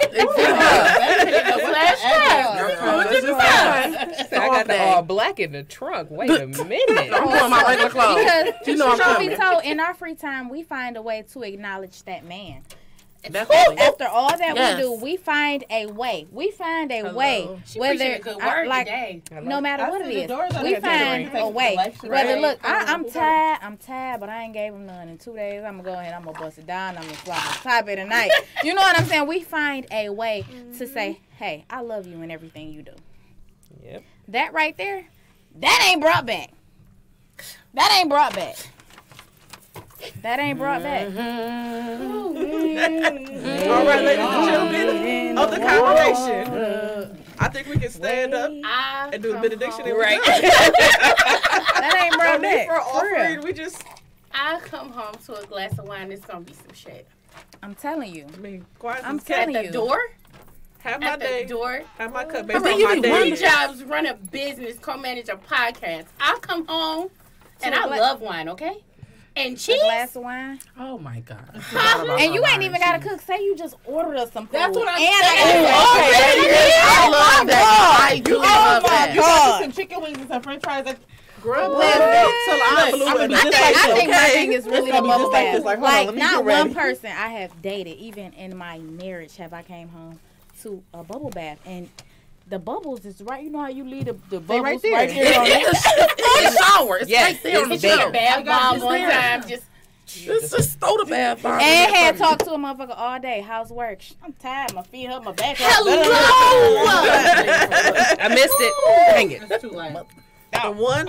I got the all black in the trunk. Wait a minute. I'm wearing my regular clothes. Because You know I'm truth be coming. told, in our free time, we find a way to acknowledge that man. Definitely. After all that Yes. we do, we find a way. We find a way. She Whether preaching a good word today. no matter what it is, we the find door. a way. Right. Whether look, I'm tired, but I ain't gave him none in 2 days. I'm gonna go ahead, I'm gonna bust it down, I'm gonna slap on top of it tonight. You know what I'm saying? We find a way to say, hey, I love you in everything you do. Yep. That right there, that ain't brought back. That ain't brought back. That ain't brought back. Mm-hmm. All right, ladies and gentlemen of the congregation, I think we can stand up and do a benediction. Right. That ain't brought back. For For real. offering, we just. I come home to a glass of wine. It's gonna be some shit. I'm telling you. I mean, quiet I'm as cat. telling At you. the door. Have my At the day. door. Have my cup based I mean, on you my be day. wondering. 3 jobs, run a business, co-manage a podcast. I come home and I love wine, okay? And A cheese. glass of wine. Oh my God. And you ain't even gotta cook. Say you just ordered us some food. That's what I'm and saying. I love that. I do love that. You got some chicken wings and some french fries. Like, Grub Listen, till I blew I'm it. gonna be I just think, like I think my okay. thing is really It's the gonna be bubble just like bath. this, like, hold on, let me not get ready. one person I have dated, even in my marriage, have I came home to a bubble bath. And the bubbles is right. You know how you leave the bubbles right right there. there. On it? It's the shower. It's Yes, right there on the it's Took a shower. bath bomb one there. time. Just Just throw the bath bomb. And had talked to a motherfucker all day. How's work? I'm tired. My feet hurt. My back hurt. I missed it. Dang it. It's too late. The one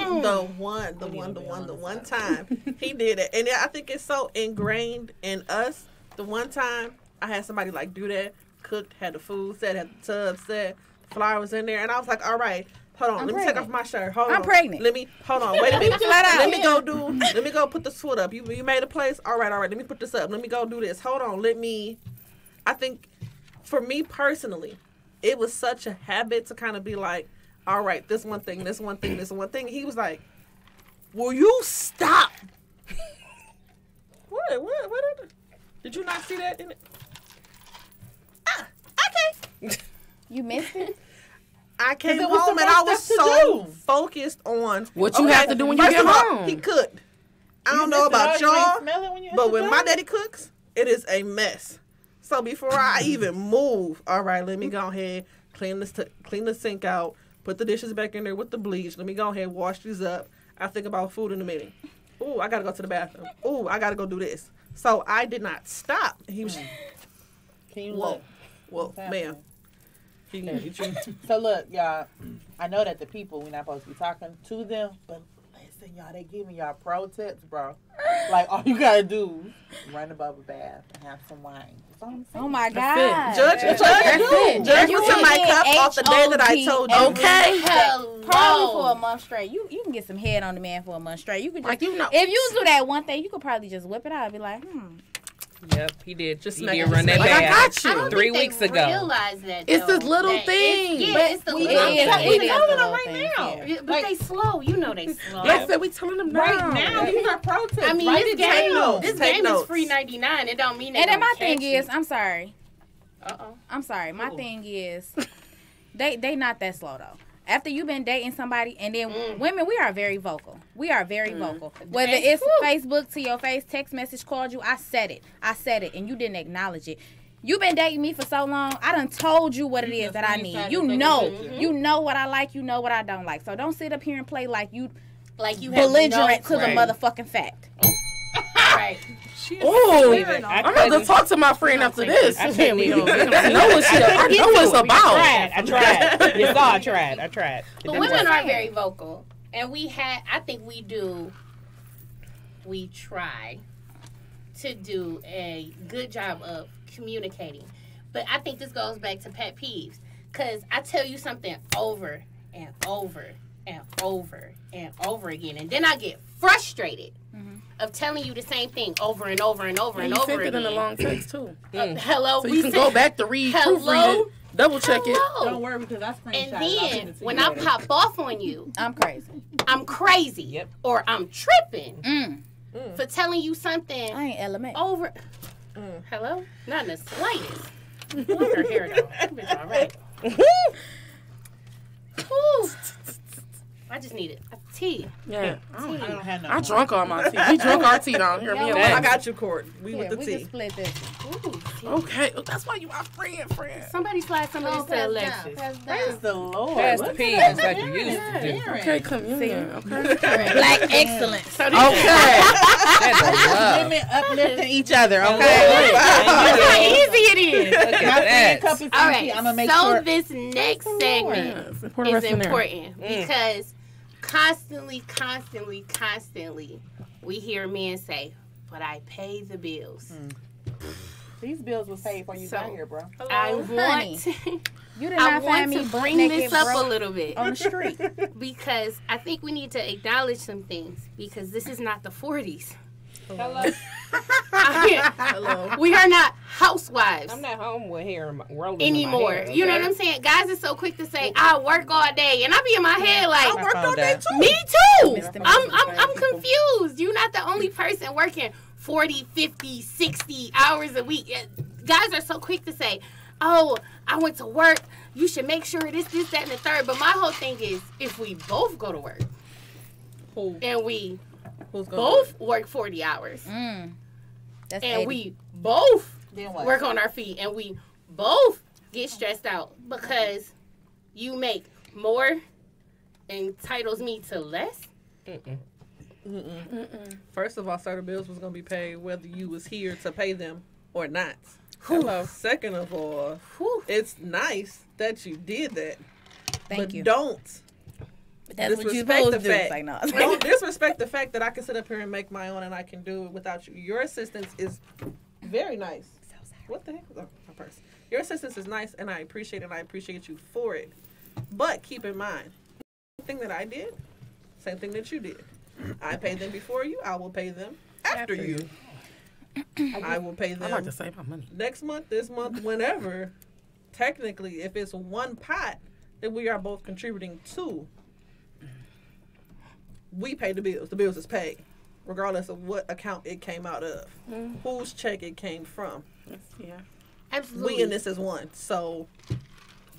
time he did it. And I think it's so ingrained in us. The one time I had somebody like do that, cooked, had the food set, had the tub set, flowers in there, and I was like, all right, hold on, let me take off my shirt. Hold on. I'm pregnant. Hold on, wait a minute. Flat out. Let me go put this foot up. You made a place? All right, let me put this up. Let me go do this. Hold on, I think for me personally, it was such a habit to kind of be like, all right, this one thing. He was like, will you stop? What? Did you not see that in it? Okay. You missed it? I came it was home the and right I was stuff to so do. focused on What you have to do when you first get of all, home. He cooked. I don't know about y'all, but when my daddy cooks, it is a mess. So before I even move, all right, let me go ahead, clean the sink out, put the dishes back in there with the bleach. Let me go ahead, wash these up. I think about food in a minute. Ooh, I gotta go to the bathroom. Ooh, I gotta go do this. So I did not stop. He was, Can you whoa, look? whoa, ma'am. He gonna get you. So look, y'all. I know that the people we're not supposed to be talking to them, but listen, y'all, they giving y'all pro tips, bro. Like all you gotta do is run a bubble bath and have some wine. Oh my God! Judge what's in my cup off the day that I told you. Okay. Probably for a month straight. You can get some head on the man for a month straight. You could just, if you do that one thing, you could probably just whip it out and be like, Yep, he did. Just he did run that like, back. I got you. I don't 3 think weeks they ago. Realize that, It's though, this little that thing. It's the little it is. thing. We telling them right now. But like, they slow. You know they slow. I said we telling them now. Right now, these are pro tips. I mean, Write this it down. game is free 99. It don't mean. and then my thing is, I'm sorry. I'm sorry. My thing is, they not that slow though. After you've been dating somebody, and then women, we are very vocal. We are very vocal. Whether it's Facebook to your face, text message, called you, I said it, and you didn't acknowledge it. You've been dating me for so long. I done told you what it is that I need. You know what I like. You know what I don't like. So don't sit up here and play like you belligerent to the motherfucking fact. Right. Oh, I'm going to talk to my friend after this. I know what it's about. I tried. You saw I tried. But women are very vocal. And I think we try to do a good job of communicating. But I think this goes back to pet peeves. Because I tell you something over and over and over and over again. And then I get frustrated of telling you the same thing over and over and over and over again. You sent it in a long text, too. Hello. So you can go back to proofread it, double check it. Don't worry, because I screenshot. And then when I pop off on you, I'm crazy. Yep. Or I'm tripping for telling you something. I ain't element. Over. Hello? Not in the slightest. Look her hair, though. That bitch all right. I just needed a tea. Yeah. I don't have no. I drunk all my tea. We drunk our tea down here. Me and I got you, Court. We with the we tea. can split this. Okay. That's why you my friend. Somebody slide some of this to Alexis. Praise the Lord. Pass the peas like you used to do. Okay, communion. Okay. Black excellence. Okay. Women uplifting each other, okay? How easy it is. Look at that. All right. I'm gonna make so sure. this next segment is important because constantly, we hear men say, "But I pay the bills." These bills was paid before you got here, bro. I want You did not find me to bring this up a little bit on the street because I think we need to acknowledge some things because this is not the 40s. Hello. Hello. We are not housewives. I'm not home with hair rolling anymore. In my hair, okay? You know what I'm saying? Guys are so quick to say, "I work all day," and I be in my head like, I work all day too. Me too. I'm confused. You're not the only person working 40, 50, 60 hours a week. Guys are so quick to say, "Oh, I went to work. You should make sure this, that, and the third." But my whole thing is, if we both go to work and we both work 40 hours, and 80. we both Then what? work on our feet, and we both get stressed out because you make more entitles me to less. First of all, certain bills was gonna be paid whether you was here to pay them or not. Hello. Second of all, it's nice that you did that. Thank you. Don't That's what you're supposed to do. It's like, no. Don't disrespect the fact that I can sit up here and make my own and I can do it without you. Your assistance is very nice. What the heck? Oh, my purse. Your assistance is nice and I appreciate it and I appreciate you for it. But keep in mind, the thing that I did, same thing that you did. I paid them before you. I will pay them after you. I will pay them. I like to save my money. Next month, this month, whenever. Technically, if it's one pot that we are both contributing to, we pay the bills. The bills is paid, regardless of what account it came out of, whose check it came from. Yeah, absolutely. We in this as one. So,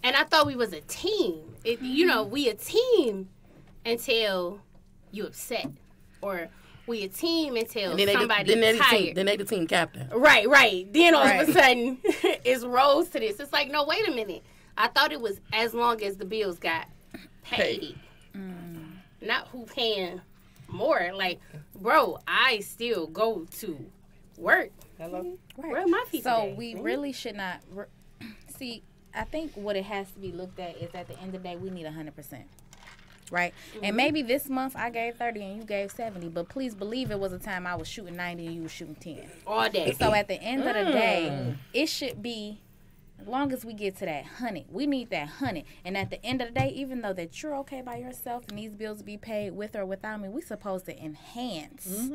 and I thought we was a team. You know, we a team until you upset, or we a team until somebody tired. Then they the team captain. Right. Then all of a sudden, it's rose to this. It's like, no, wait a minute. I thought it was as long as the bills got paid. Not who paying more. Like, bro, I still go to work. Hello. Right. Where are my feet So today? we really should not see. I think what it has to be looked at is at the end of the day, we need 100%. Right? And maybe this month I gave 30 and you gave 70, but please believe it was a time I was shooting 90 and you were shooting 10. All day. So at the end of the day, it should be, as long as we get to that 100, we need that 100. And at the end of the day, even though that you're okay by yourself and these bills be paid with or without me, we supposed to enhance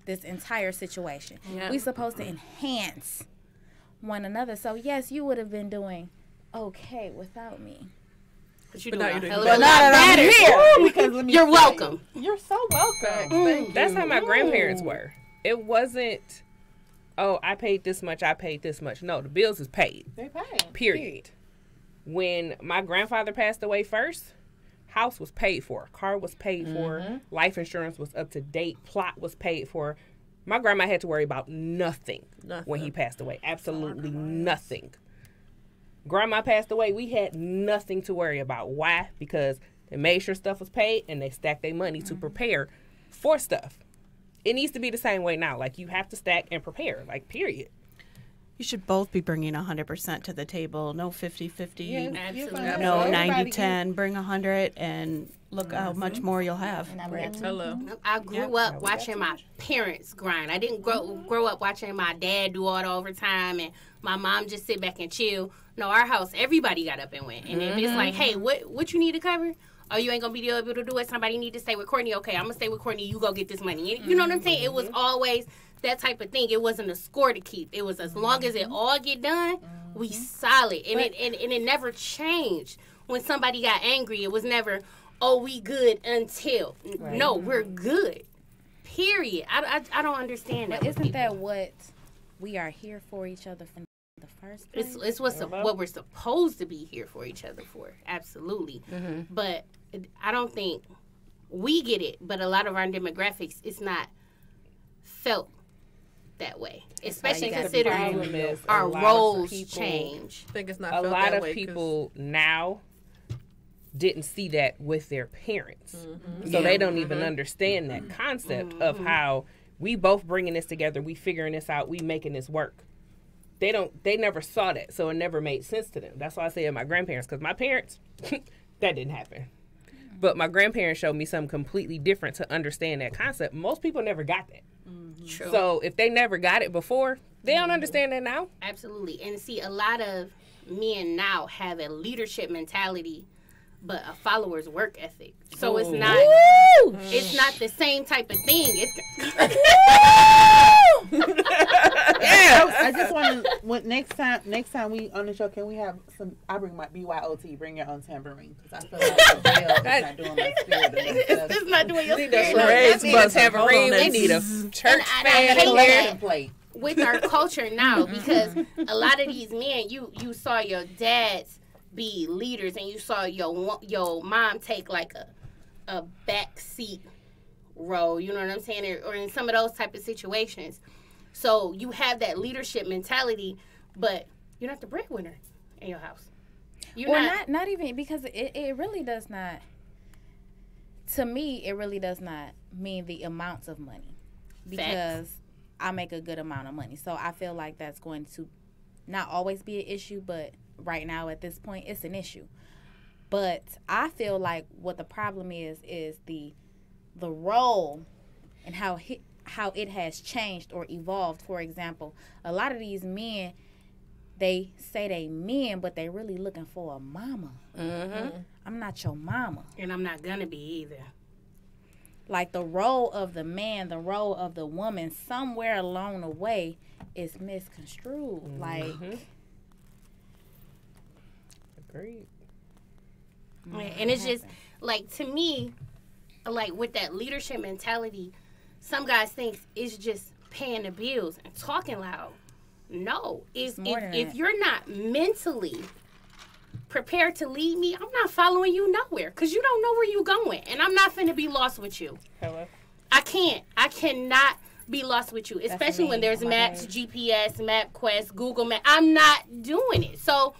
this entire situation. We supposed to enhance one another. So yes, you would have been doing okay without me. But you're doing now a you're hell of doing a lot better. Because You're welcome. You're so welcome. That's how my grandparents were. It wasn't, oh, I paid this much, I paid this much. No, the bills is paid. They paid. Period. When my grandfather passed away first, house was paid for, car was paid for, life insurance was up to date, plot was paid for. My grandma had to worry about nothing when he passed away. Absolutely nothing. Grandma passed away, we had nothing to worry about. Why? Because they made sure stuff was paid and they stacked their money to prepare for stuff. It needs to be the same way now. Like, you have to stack and prepare, like, period. You should both be bringing 100% to the table. No 50-50. Absolutely. No 90-10. Bring 100 and look how much more you'll have. Hello. I grew up watching my parents grind. I didn't grow up watching my dad do all the overtime and my mom just sit back and chill. No, our house, everybody got up and went. And if it's like, hey, what you need to cover? Oh, you ain't going to be able to do it. Somebody need to stay with Courtney. Okay, I'm going to stay with Courtney. You go get this money. You know what I'm saying? It was always that type of thing. It wasn't a score to keep. It was as long as it all get done, we solid. And it never changed. When somebody got angry, it was never, oh, we good until. Right. No, we're good. Period. I don't understand that. But isn't that what we are here for each other from the first place? It's what we're supposed to be here for each other for. Absolutely. But I don't think we get it. But a lot of our demographics, it's not felt that way. Especially considering our roles change. I think it's not a felt lot that of way people now didn't see that with their parents. So they don't even understand that concept of how we both bringing this together, we figuring this out, we making this work. They never saw that, so it never made sense to them. That's why I say my grandparents, because my parents, that didn't happen. But my grandparents showed me something completely different to understand that concept. Most people never got that. True. So if they never got it before, they don't understand that now. Absolutely. And see, a lot of men now have a leadership mentality, but a follower's work ethic. So it's not the same type of thing. It's I just want to. Next time we on the show, can we have some? I bring my BYOT. Bring your own tambourine, because I feel like the bell is not doing my spirit. It's not doing your spirit. Charades, but tambourine. We need a church fan plate. With our culture now, because a lot of these men, you saw your dads be leaders, and you saw your mom take like a back seat role. You know what I'm saying? Or in some of those type of situations. So you have that leadership mentality, but you're not the breadwinner in your house. Not even, because it really does not. To me, it really does not mean the amounts of money, because I make a good amount of money. So I feel like that's going to not always be an issue, but right now at this point, it's an issue. But I feel like what the problem is the role and how it has changed or evolved. For example, a lot of these men, they say they men, but they really looking for a mama. I'm not your mama. And I'm not gonna be either. Like, the role of the man, the role of the woman, somewhere along the way is misconstrued. Like, agreed. And it's just, like, to me, like, with that leadership mentality, some guys think it's just paying the bills and talking loud. No. If you're not mentally prepared to lead me, I'm not following you nowhere, because you don't know where you're going. And I'm not finna be lost with you. Hello? I cannot be lost with you, especially when there's maps, GPS, MapQuest, Google Maps. I'm not doing it. So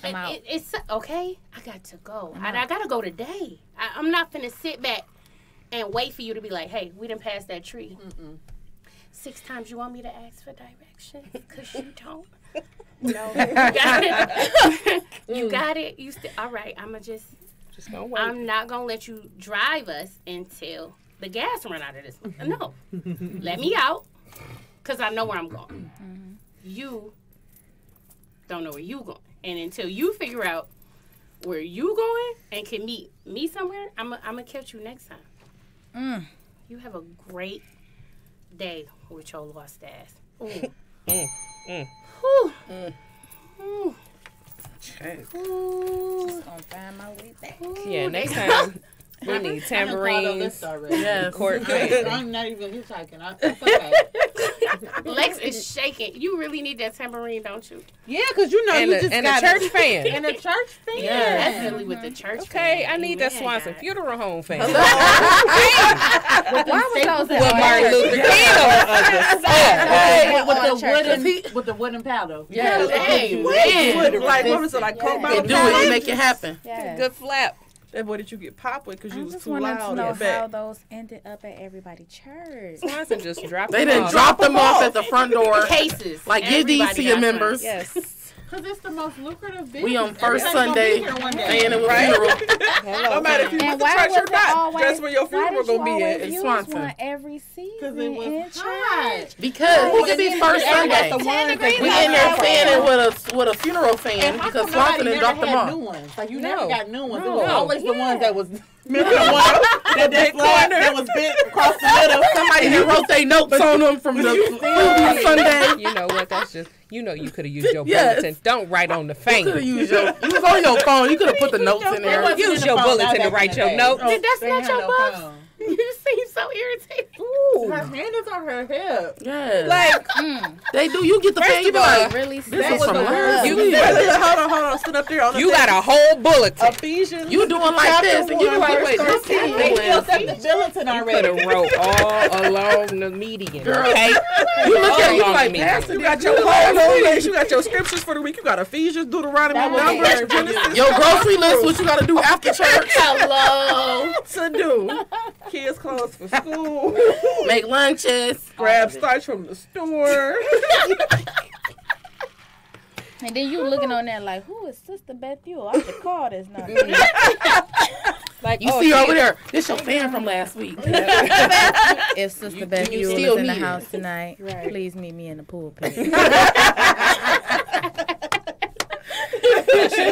it's okay. I got to go. I got to go today. I'm not finna sit back and wait for you to be like, hey, we done passed that tree. 6 times you want me to ask for directions? Because you don't. No, you got it. You got it. You still all right? I'ma just gonna wait. I'm not gonna let you drive us until the gas run out of this. No, let me out, cause I know where I'm going. You don't know where you going, and until you figure out where you going and can meet me somewhere, I'm gonna catch you next time. You have a great day with your lost ass. Just gonna find my way back. Yeah, next time we need tambourines. Yes. Court fan. I'm not even hitchhiking. That's okay. Lex is shaking. You really need that tambourine, don't you? Yeah, because you know And you a- just and a got church fan. And a church fan. Yeah, that's really with the church. Okay, I fan. need that Amen, Swanson God. Funeral Home fan. Why was those With Martin Luther King with the wooden paddle. Yeah. Hey, Like, what was it, like Coke They bottle? do it. You make it happen. Yes. Good flap. That boy did you get popped with because you I was just too wanted to loud know in how back. those ended up at everybody's church. Swanson just dropped They them didn't off. drop them off at the front door. cases. Like, give these Everybody to your got members. Yes. Because it's the most lucrative business. We on first Everybody's Sunday, gonna be here one day. saying it was Right. funeral. No matter if you And went to why church was or it not, always? that's where your Why funeral did you gonna be always at. use Swanson. one every season Because it was in hot. church? Because it could be first Sunday. We in there saying it with a funeral fan And how because come Swanson nobody didn't drop never them had off. new ones? Like, you No. never got new ones. It No. was always the ones that was Remember the one that was bent across the middle? Somebody that wrote their notes on them from the previous Sunday. You know what? That's just, you could have used your Yes. bulletin. Don't write on the You fan. could have used your. You was on your phone. You could have put the notes in there. wasn't Use in the your phone, bulletin not to back write in your the day. note. That's They not had your no boss. phone. You seem so irritated. Her hand is on her hip. Yes. Like, They do. You get the fan. You be like, Really this sad. is from last You- week. Hold on. Sit up there on the you got a whole bulletin. Ephesians. You doing like this, and you be like, wait, this They is filled last up the bulletin Could already. have wrote all along the median. Girl. Okay? You look at me All like, along the Pastor, You got your whole list. You got your scriptures for the week. You got Ephesians, Deuteronomy, That was Numbers, very Genesis. your grocery list, what you got to do after church. Hello. To do. Kids' clothes for school. Make lunches. Grab starch from the store. And then you looking on there like, who is Sister Beth Ewell? I should call this number. Like, You see her over there. This your fan from last week. If Sister Beth you Ewell still is in the need it. house tonight, please meet me in the pulpit. You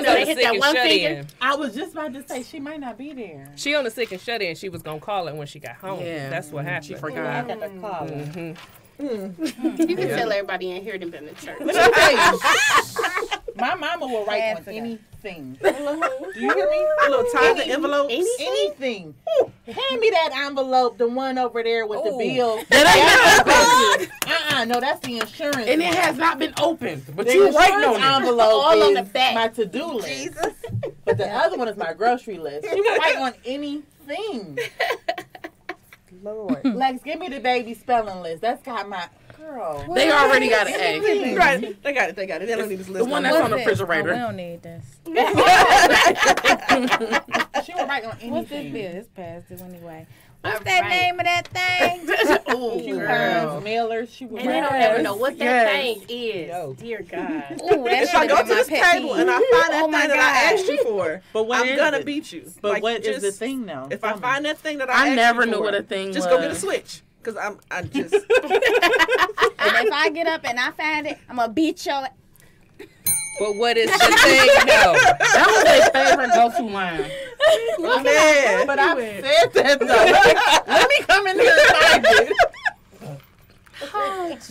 know, they hit that one finger. I was just about to say she might not be there. She on the sick and shut in. She was gonna call it when she got home. Yeah. That's what happened. She I forgot. got to call her. You can tell everybody in here done been to church. My mama will write Hands on to God. anything. Do you hear me? A little tiny envelope. Anything. Hand me that envelope, the one over there with the bill. That ain't open. No, that's the insurance. And it has not been opened. But The you writing insurance on it. envelope All on is the back. my to-do list. But the other one is my grocery list. She will write on anything. Lord. Lex, give me the baby spelling list. That's got my girl. They already got an A. Right. They got it. They don't need this list. The one no that's more. on the What's this? refrigerator. Oh, we don't need this. She will write on anything. What's this bill? It's past due anyway. What's All that right. name of that thing? Oh, She girl. burns mailers. She will And they write. don't ever know what that Yes. thing is. No. Dear God. Ooh, that If I should go have to been my this pet table peeve. and I find that Oh my thing that I God. asked you for, But what I'm is gonna it? beat you. But Like, what is just, the thing now? If I find that thing that I I asked never you knew for, what a thing just was. go get a switch. Because I just... And if I get up and I find it, I'm going to beat your... But what is the thing? No. That was their favorite go-to line. Man. But I said that though. Let me come in here and find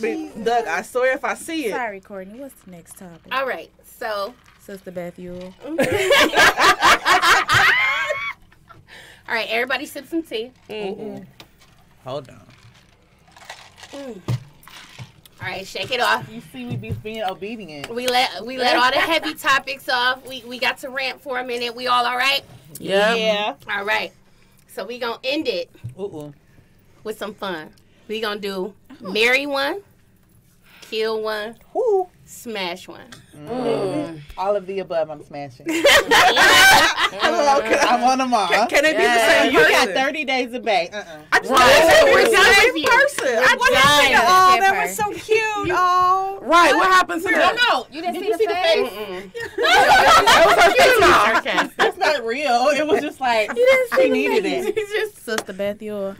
it. But, Doug, I swear if I see it... Sorry, Courtney. What's the next topic? All right. So, Sister Beth Ewell. all right. Everybody sip some tea. Hold on. All right. Shake it off. You see me being obedient. We let all the heavy topics off. We got to rant for a minute. We all right? Yeah. All right. So we gonna end it Uh-uh. with some fun. We gonna do marry one, kill one, Woo. smash one. All of the above, I'm smashing. I'm on them all. Can it be the same You person? got 30 days of bait. I just we're done the with same you. person. What happened to all? That was so cute. Oh. Right, what happened to that? No. You didn't see the face? That was her female. That's not real. It was just like, she needed it. Sister Beth, you're...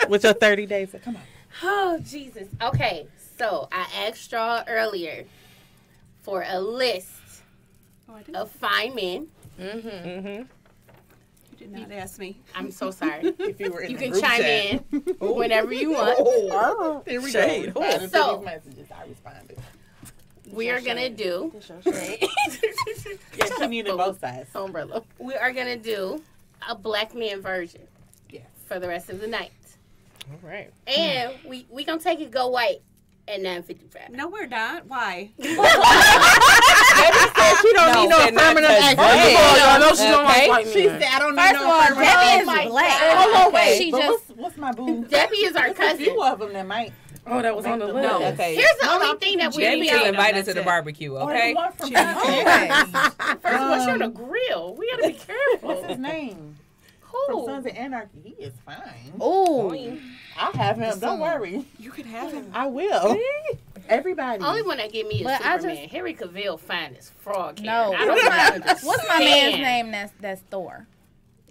With your 30 days. Come on. Oh, Jesus. Okay, so I asked y'all earlier for a list of fine men. You did not ask me. I'm so sorry. If you were in You the can group chime chat. in whenever you want. There we Shade. go. Responding to So- these messages. I responded. We are going to do... Yeah, she needed both sides. Umbrella. We are going to do a black man version Yes. for the rest of the night. All right. And we going to take it go white at 9:55. No, we're not. Why? She don't need no affirmative action. First of all, y'all know she don't like white She men. said, I don't need First no of all, affirmative Debbie action. is my black. God. Hold on, wait. She But just... what's my boo? Debbie is our There's a few cousin. of them that might. Oh, that was on the list. No. Okay. Here's the only thing that we Debbie need. is invited that's to the it. barbecue, Or okay? the one from First of all, she on the grill. We got to be careful. What's his name? From Who? Sons of Anarchy. He is fine. Ooh. I'll have him. Don't worry. You could have him. I will. Everybody. Only one that give me is But I Superman. just- Harry Cavill fine as frog hair. No. I don't understand. What's my man's name that's Thor?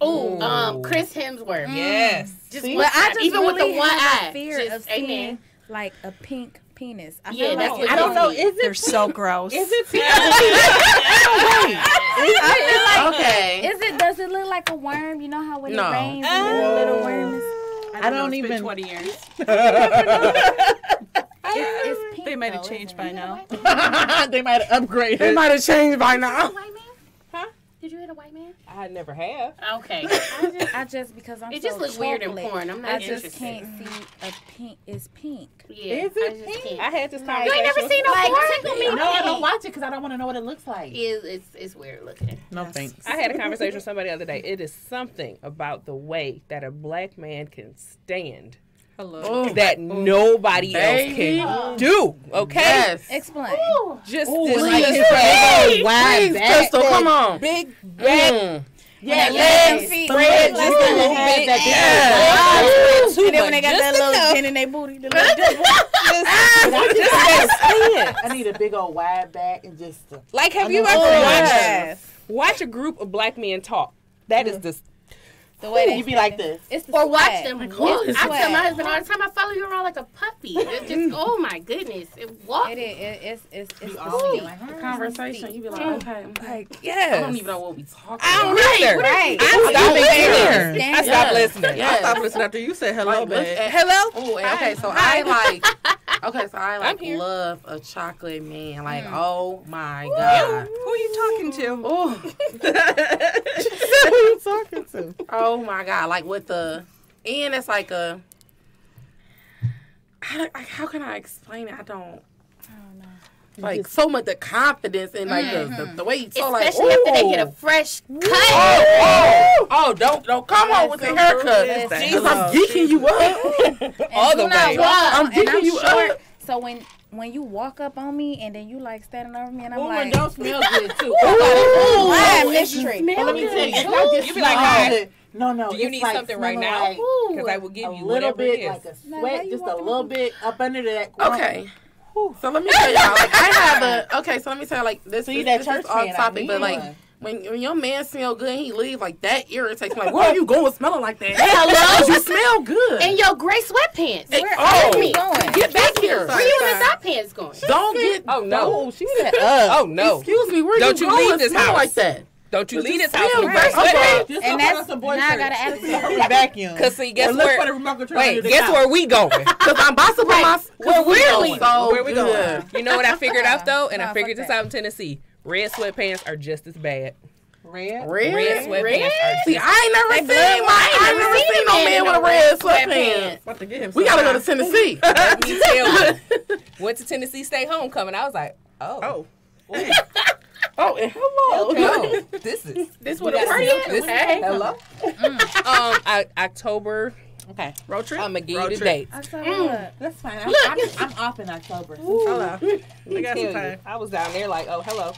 Ooh, Chris Hemsworth. Yes. Just See? one But I eye, just even really with the one have eye. a fear Just, of seeing amen. like a pink penis. I Yeah, feel that's like what I don't know. Is They're it? so gross. Is it? Okay. Does it look like a worm? You know how when No. it rains and then the little worms? I don't It's been even. 20 years. It's pink. They might have though, changed isn't by it? now. They might have upgraded. They might have changed by now. White man? Huh? Did you hit a white man? I never have. Okay. I just because I'm It so just looks weird in chocolate, porn. I'm not I just interested. can't see a pink. It's pink. Yeah. Is it I just pink? can't. I had this You conversation. ain't never seen no Like, porn? tickle me No, I pink. don't watch it because I don't want to know what it looks like. It's weird looking. No thanks. I had a conversation with somebody the other day. It is something about the way that a black man can stand that nobody else can do. Okay? Yes. Explain. Just Ooh, this like like his big wide Please, back. Crystal, come on. big back. Yeah, legs spread like just a little that. bit. Yes. And then when they got that little pin in their booty, the little I need a big old wide back and just. Like, have you I ever know. watched a group of black men talk? That is the the way they You be like this. It's the Or watch swag. them It's walk. the I tell my swag. husband all the time, I follow you around like a puppy. It's just, oh my goodness. It walks. It is. It's You the always steep. like, The conversation, you be like, okay. like, I yes. don't even know what we talking I about. don't either. Right. I stopped listening. Stand I stopped up. listening. Yes. I stopped listening after you said hello, Like, look babe. at- Hello? Ooh, and okay, so I like here. love a chocolate man. Like, oh my God. Who are you talking to? Oh, Who you talking to? oh my God. Like with the, and it's like a, how can I explain it? I don't know. Like so much the confidence and like the way you talk, like, Especially after they ooh. get a fresh cut. Don't come on with the haircut. Listen. I'm geeking you up. All the do not way. walk. I'm And geeking I'm you short. up. So when you walk up on me and then you like standing over me and I'm Ooh, and like, don't smell good too. why mystery? But let me tell you, it's not just You be like, smell "Hi, good." No, Do you it's need like something right smelling now? like Because I will give a you little whatever bit, it is. like a Now, sweat, why you just a walking little with bit up under that. Crumb. Okay. So let me tell y'all, like I have a, okay, so let me tell you, like this, See, this, that this church is off man, I topic, need but like one. when your man smell good and he leave, like that irritates me. Like, where are you going smelling like that? Hello? You smell good. And your gray sweatpants. Where are you going? Get back here. Where you in the top pants going? Don't get, Oh, no. Oh, she said up. Oh, no. excuse me, where Don't you you going leave this smell house. like that? Don't you But leave you this house smell with great. gray sweatpants. Just And go that's put some boy now I shirts. got an attitude. Vacuum. Because, see, guess Or let's put where... a remote control Wait, under the guess couch. where we going? Because I'm about to put my, Where we going? so Where we good. going? You know what I figured out, though? And No, I figured fuck this that. out in Tennessee. Red sweatpants are just as bad. Red? Red? Sweatpants are See, just I ain't never seen no man with a red sweatpants. About to get him We gotta go to Tennessee. Let me tell you. Went to Tennessee State Homecoming. I was like, oh. Oh, and hello. No, this is This what a party is? this Hey. hello. October Okay. Road trip? I'm going to give Road you the trip. dates. That's fine. I'm off in October. Hello. We got some time. I was down there like, oh, hello.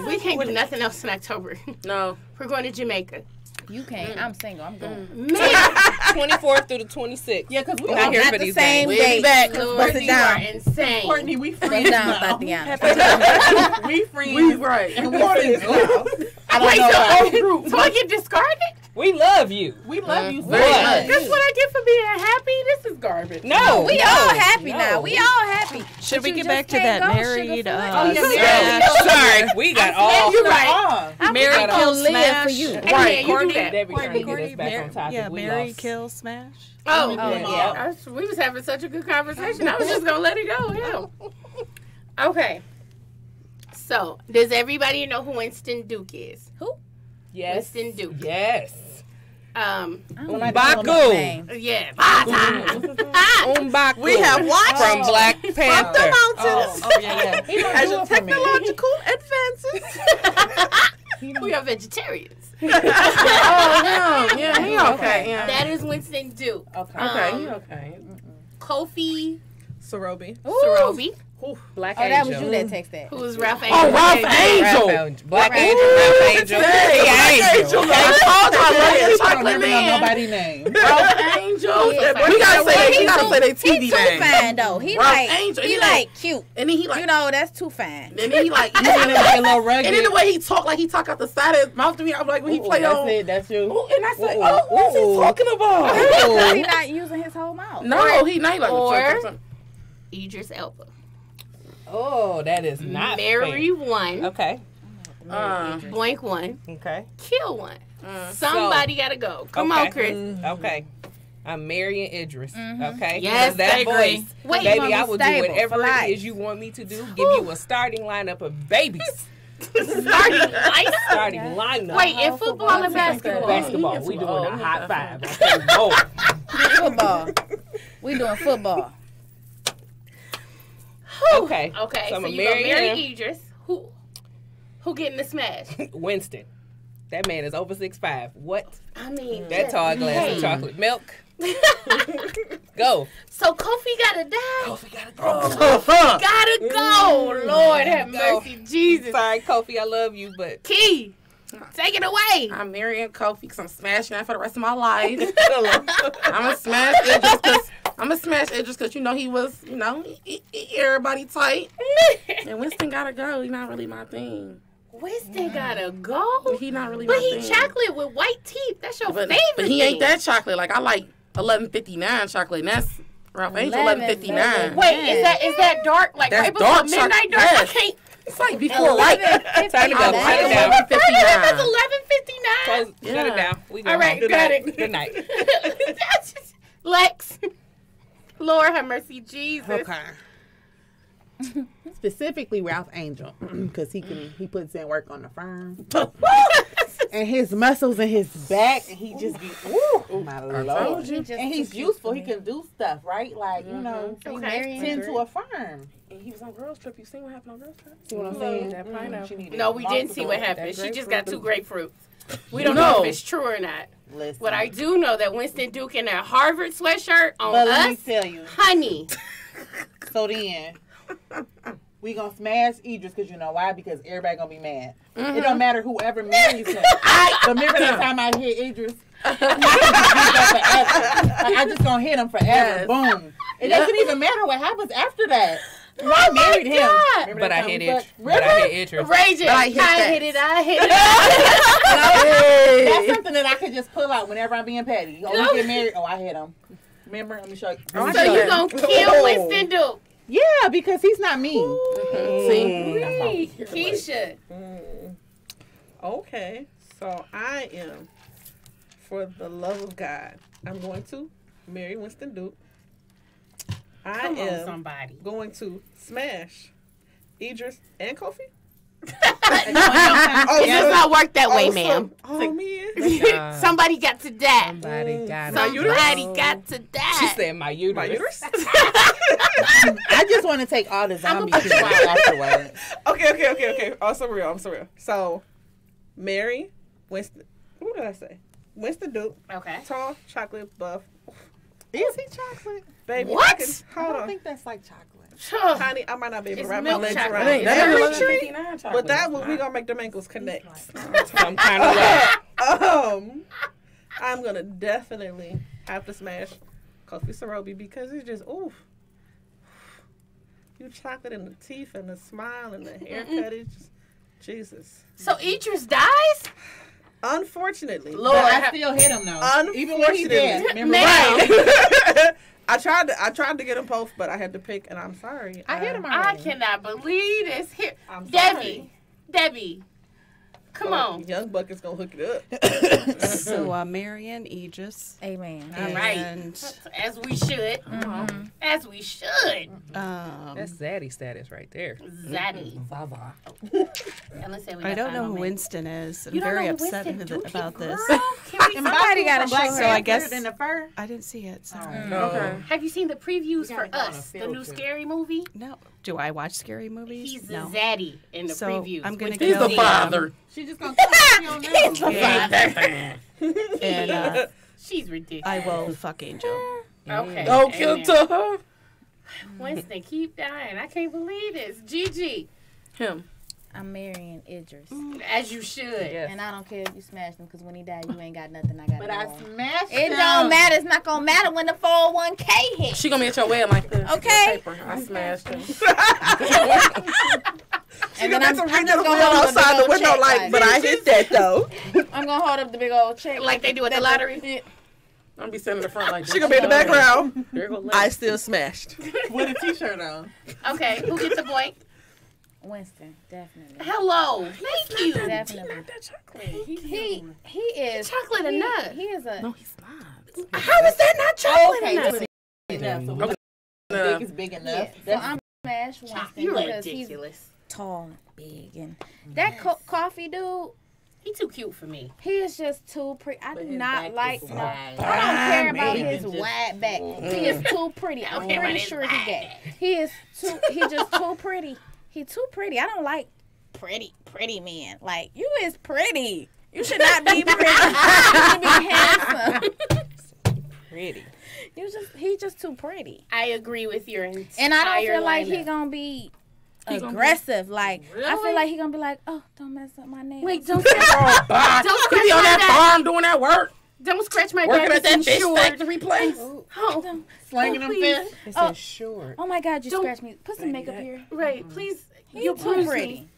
We can't do nothing else in October. No. We're going to Jamaica. You can't. I'm single. I'm going. Man, 24th through the 26th. Yeah, because we Not here not for the these same days. day. Lord, Bust it you are down. insane. Courtney, we Bust friends down, now. Tatiana. We friends. We right. And we single. I don't Wait, know the why. whole group. So I get discarded? We love you. We love you so Very much. much. That's what I get for being happy? This is garbage. No. We all happy now. We all happy. Should But we you get just back to can't that go married? sugar foot. Oh, yeah, smash? Sorry. We got all. You're right. Marry, I'm kill, gonna live smash. for you. Right. You do Courtney, that. Debbie trying to get Courtney, us back on topic. yeah, We marry, lost. kill, smash. Oh, yeah. We was having such a good conversation. I was just going to let it go. Hell. Okay. So, does everybody know who Winston Duke is? Yes. Winston Duke. Yes. Baku. Yeah. Umbaku. We have watched from Black Panther. the mountains. Oh, yeah. As your technological advances. We are vegetarians. Oh, yeah, he okay. Yeah. That is Winston Duke. Okay, he okay. Kofi Sorobi. Sorobi, Black Oh, that was you that texted that. who is Ralph Angel. Oh, Ralph Angel. Black Angel. Ralph Angel. Angel. Chocolate man. Nobody name. Ralph Angel. Yeah. We gotta say they He TV too name. fine though. He Ralph like Angel, he he like cute. And then he like, You know that's too fine. and then he like, A little rugged. and then the way he talk, like he talk out the side of his mouth to me, I'm like, when he play That's on. it. That's you. Ooh, and I said, oh, what's he talking about? Because he not using his whole mouth. No, he not like Or- Idris Elba. Oh, that is not Marry one, fair. Okay. blank one, Okay. kill one. Somebody gotta go. Come okay. on, Chris. Okay. I'm marrying Idris. Okay. Yes, Because that I agree. voice, Wait, baby, you gonna I be will do stable whatever for life. it is you want me to do. Give you a starting lineup of babies. Starting lineup. Starting lineup. Wait, in football and basketball? Basketball. We doing a hot five. Okay, Lord. Football. We doing football. Okay. Okay, So so, I'm you gonna marry him. Idris. Who getting the smash? Winston. That man is over 6'5". What? I mean, That tall glass hey. of chocolate milk. Go. So Kofi gotta die. Kofi gotta go. Gotta go. Lord have mercy, Jesus. Sorry, Kofi, I love you, but Key, take it away. I'm marrying Kofi because I'm smashing that for the rest of my life. I'm gonna smash Idris because you know he was, you know, he everybody tight. And Winston gotta go. He not really my thing. Winston gotta go. He not really But my he thing. chocolate with white teeth. That's your But favorite he ain't thing. that chocolate. Like I like 1159 chocolate. And that's Ralph Angel 1159. Wait, is that dark? Like That's right before dark midnight chocolate. dark? I Yes. can't. It's like before white. time to go. Shut it down. 1159. It's 11:59. Close, Shut it down. We go All right, home. Good got night. it. Good night. Lex. Lord have mercy, Jesus. Okay. Specifically Ralph Angel, because he puts in work on the firm, and his muscles and his back, and he just be my lord. And he's useful. He can do stuff, right? Like you know, Okay. tend to a firm. And he was on Girls Trip. You seen what happened on Girls Trip? See what I'm saying? That pineapple. No, we didn't see what happened. She just got 2 grapefruits. We don't No. know if it's true or not. Listen, But I do know that Winston Duke in that Harvard sweatshirt on but let me us, tell you. honey. So then, we gonna smash Idris because you know why? Because everybody gonna be mad. It don't matter whoever marries him. But remember that time I hit Idris? Like, I just gonna hit him forever. Yes. Boom. It doesn't even matter what happens after that. I married him. Remember But that I time hit we it. fucked? But I hit Idris. Raging. But I hit that. hit it. I hit it. That's something that I could just pull out whenever I'm being petty. Oh, we get married. Oh, I hit him. Remember? Let me show you. So you gonna kill Winston Duke? Yeah, because he's not me. See? Keisha. Okay, so I am, for the love of God, I'm going to marry Winston Duke. I Come on, am somebody. going to smash Idris and Kofi. It does not work that way, ma'am. Oh, man. Somebody got to die. Somebody got Somebody got to die. She said my uterus. My uterus? I just want to take all the zombie people afterwards. Okay. Oh, I'm so real. So, Mary, Winston, what did I say? Winston Duke, Okay. tall, chocolate, buff, Is he chocolate? Baby, What? I Hold don't on. think that's like chocolate. Honey, I might not be able to It's wrap my milk legs chocolate. around It ain't that. dairy But tree. 59 chocolate. that one, we gonna make them ankles connect. Some kind of way. I'm gonna definitely have to smash Kofi Sorobi because it's just oof. You chocolate in the teeth and the smile and the haircut. It's just Jesus. So Idris dies? Unfortunately, Lord, But I still hit him though. Even when he did. Remember? Right. I tried to get them both, but I had to pick, and I'm sorry. I hit him I already. cannot believe this. Here, I'm Debbie, come on. Young Buck is gonna hook it up. So, Marion, Aegis. Amen. All right. And As we should. As we should. That's zaddy status right there. Zaddy. Zaza. And let's say we I got don't know final who man. Winston is. I'm You don't very know who upset Winston do, about this. girl? Can we Somebody got to show Black her. So I guess- in the fur. I didn't see it. Sorry. Okay. Have you seen the previews for gotta go on a Us, the field new trip. scary movie? No. Do I watch scary movies? He's no. Zaddy in the So, previews. I'm gonna which He's kill the is- father. She just gonna come on Yeah. And She's ridiculous. I will fuck Angel. Okay. Don't kill amen. to her. Winston, keep dying. I can't believe this. Gigi, Him. I'm marrying Idris. as you should. And I don't care if you smash him because when he died, you ain't got nothing. I got But it I all. smashed It him. don't matter. It's not gonna matter when the 401k hits. She gonna be at your wedding like this. Okay. Paper. I smashed him. And then I'm just read gonna the hold up outside the big old window check, like, but I hit that though. I'm gonna hold up the big old check Like they do at the lottery. I'm be sitting in the front like this. She gonna be in the background. There go I still smashed. With a t-shirt on. Okay, who gets the point? Winston, definitely. Hello. Thank you. Definitely. that chocolate. He is Chocolate and nut. He is a. No, he's not. How is that not chocolate Okay, enough? listen. Enough. So Okay. dick is big enough. Yeah. So I'm smash Winston You're because he's ridiculous. tall and big, and that coffee dude, He too cute for me. he is just too pretty. I do his not back like is no. wide. I don't care about Man, his just- wide back. He is too pretty. I'm Okay, but pretty his sure he gay. He is too. He just too pretty. He too pretty. I don't like pretty men. Like you is pretty. You should not be pretty. You should be handsome. Pretty. He just too pretty. I agree with your entire And I don't feel like he lineup. gonna be gonna aggressive. Like I feel Really? like he gonna be like, oh, don't mess up my nails. Wait, don't scratch, Oh, bye. Don't He scratch be on my that back. farm doing that work. Don't scratch my Working back. at that It's fish insured. factory place. Oh, Slanging them please. fish. It's Oh. insured. Oh my God, you Don't- scratched me. Put some makeup here. Right, please. He You too bruised pretty. me.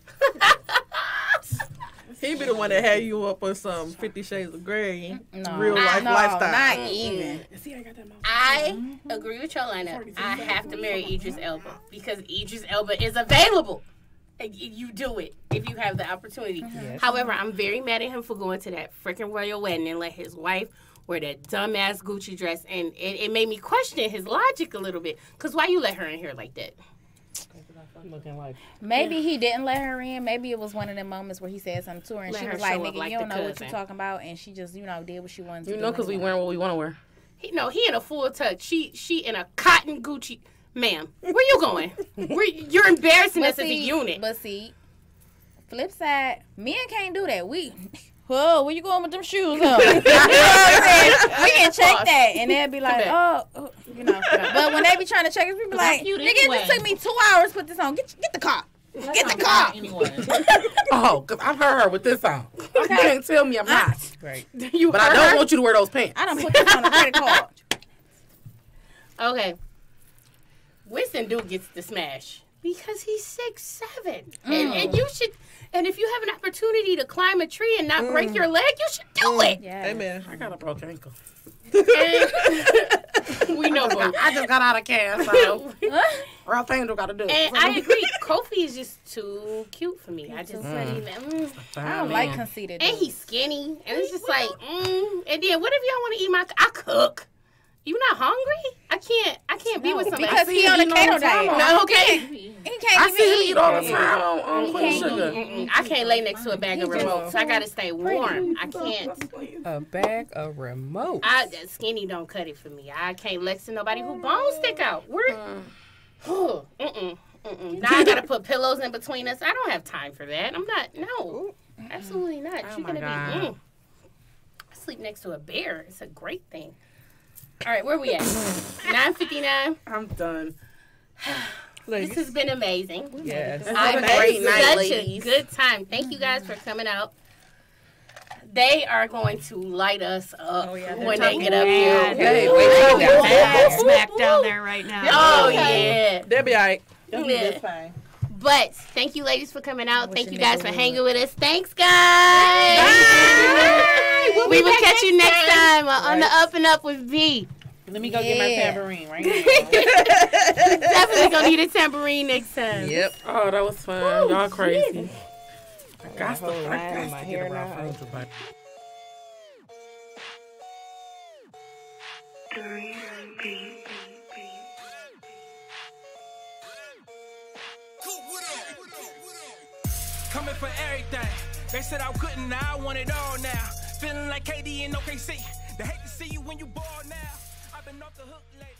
He be the one that had you up on some 50 Shades of Grey, No, real life no, lifestyle. not even. See, I got that mouth. I agree with your lineup. I have to marry Idris Elba because Idris Elba is available. And you do it if you have the opportunity. However, I'm very mad at him for going to that freaking royal wedding and let his wife wear that dumbass Gucci dress. And it made me question his logic a little bit. Because why you let her in here like that? Looking like Maybe he didn't let her in. Maybe it was one of the moments where he said something to her and Let she her was like, show up nigga, like you don't the know what cousin. you're talking about. And she just, did what she wanted to You do. know, because we anyway. wearing what we want to wear. He in a full tux. She in a cotton Gucci. Ma'am, where you going? You're embarrassing us as a unit. But see, flip side, men can't do that. Whoa, where you going with them shoes on? You know what I'm saying? We can check Pause. that. And they'll be like, back. oh, But when they be trying to check us, we be like, cute nigga, anyway. it just took me 2 hours to put this on. Get the car. Get the car. Anyway. Oh, because I've heard her with this on. You can't tell me I'm not. right. You But I heard don't her? want you to wear those pants. I done put this on a credit card. Okay. Winston Duke gets the smash because he's 6'7", and you should. And if you have an opportunity to climb a tree and not break your leg, you should do it. Yeah. Amen. I got a broken ankle. And we know, boo. I just got out of camp, so Ralph Angel got to do it. And I agree. Kofi is just too cute for me. I just couldn't even. I don't like conceited. And he's skinny, and it's just like, And then what if y'all want to eat my? I cook. You not hungry? I can't be with somebody. Because he on a keto diet. No, okay. He I can't see him even eat eat. all the time on Queen Sugar. I can't lay next to a bag of remotes. I gotta stay warm. I can't. A bag of remote. That skinny don't cut it for me. I can't Lex to nobody who bones stick out. Now I gotta put pillows in between us. I don't have time for that. I'm not. No, absolutely not. Oh You're my gonna God. be. I sleep next to a bear. It's a great thing. All right, where we at? 9:59. I'm done. This has been amazing. Yes. It's been a great night, Such ladies. a good time. Thank you guys for coming out. They are going to light us up when they get up here. Hey, smack down there right now. Oh, yeah. They'll be all right. Yeah. fine. But thank you, ladies, for coming out. Thank you your guys nigga for would. hanging with us. Thanks, guys. Bye. We will catch you next time on the Up and Up with V. Let me go get my tambourine right now. Definitely gonna need a tambourine next time. Yep. Oh, that was fun. Y'all crazy. I got Whole line in my hair now. Coming for everything. They said I couldn't, now I want it all now. Feeling like KD in OKC. They hate to see you when you ball now. I've been off the hook lately.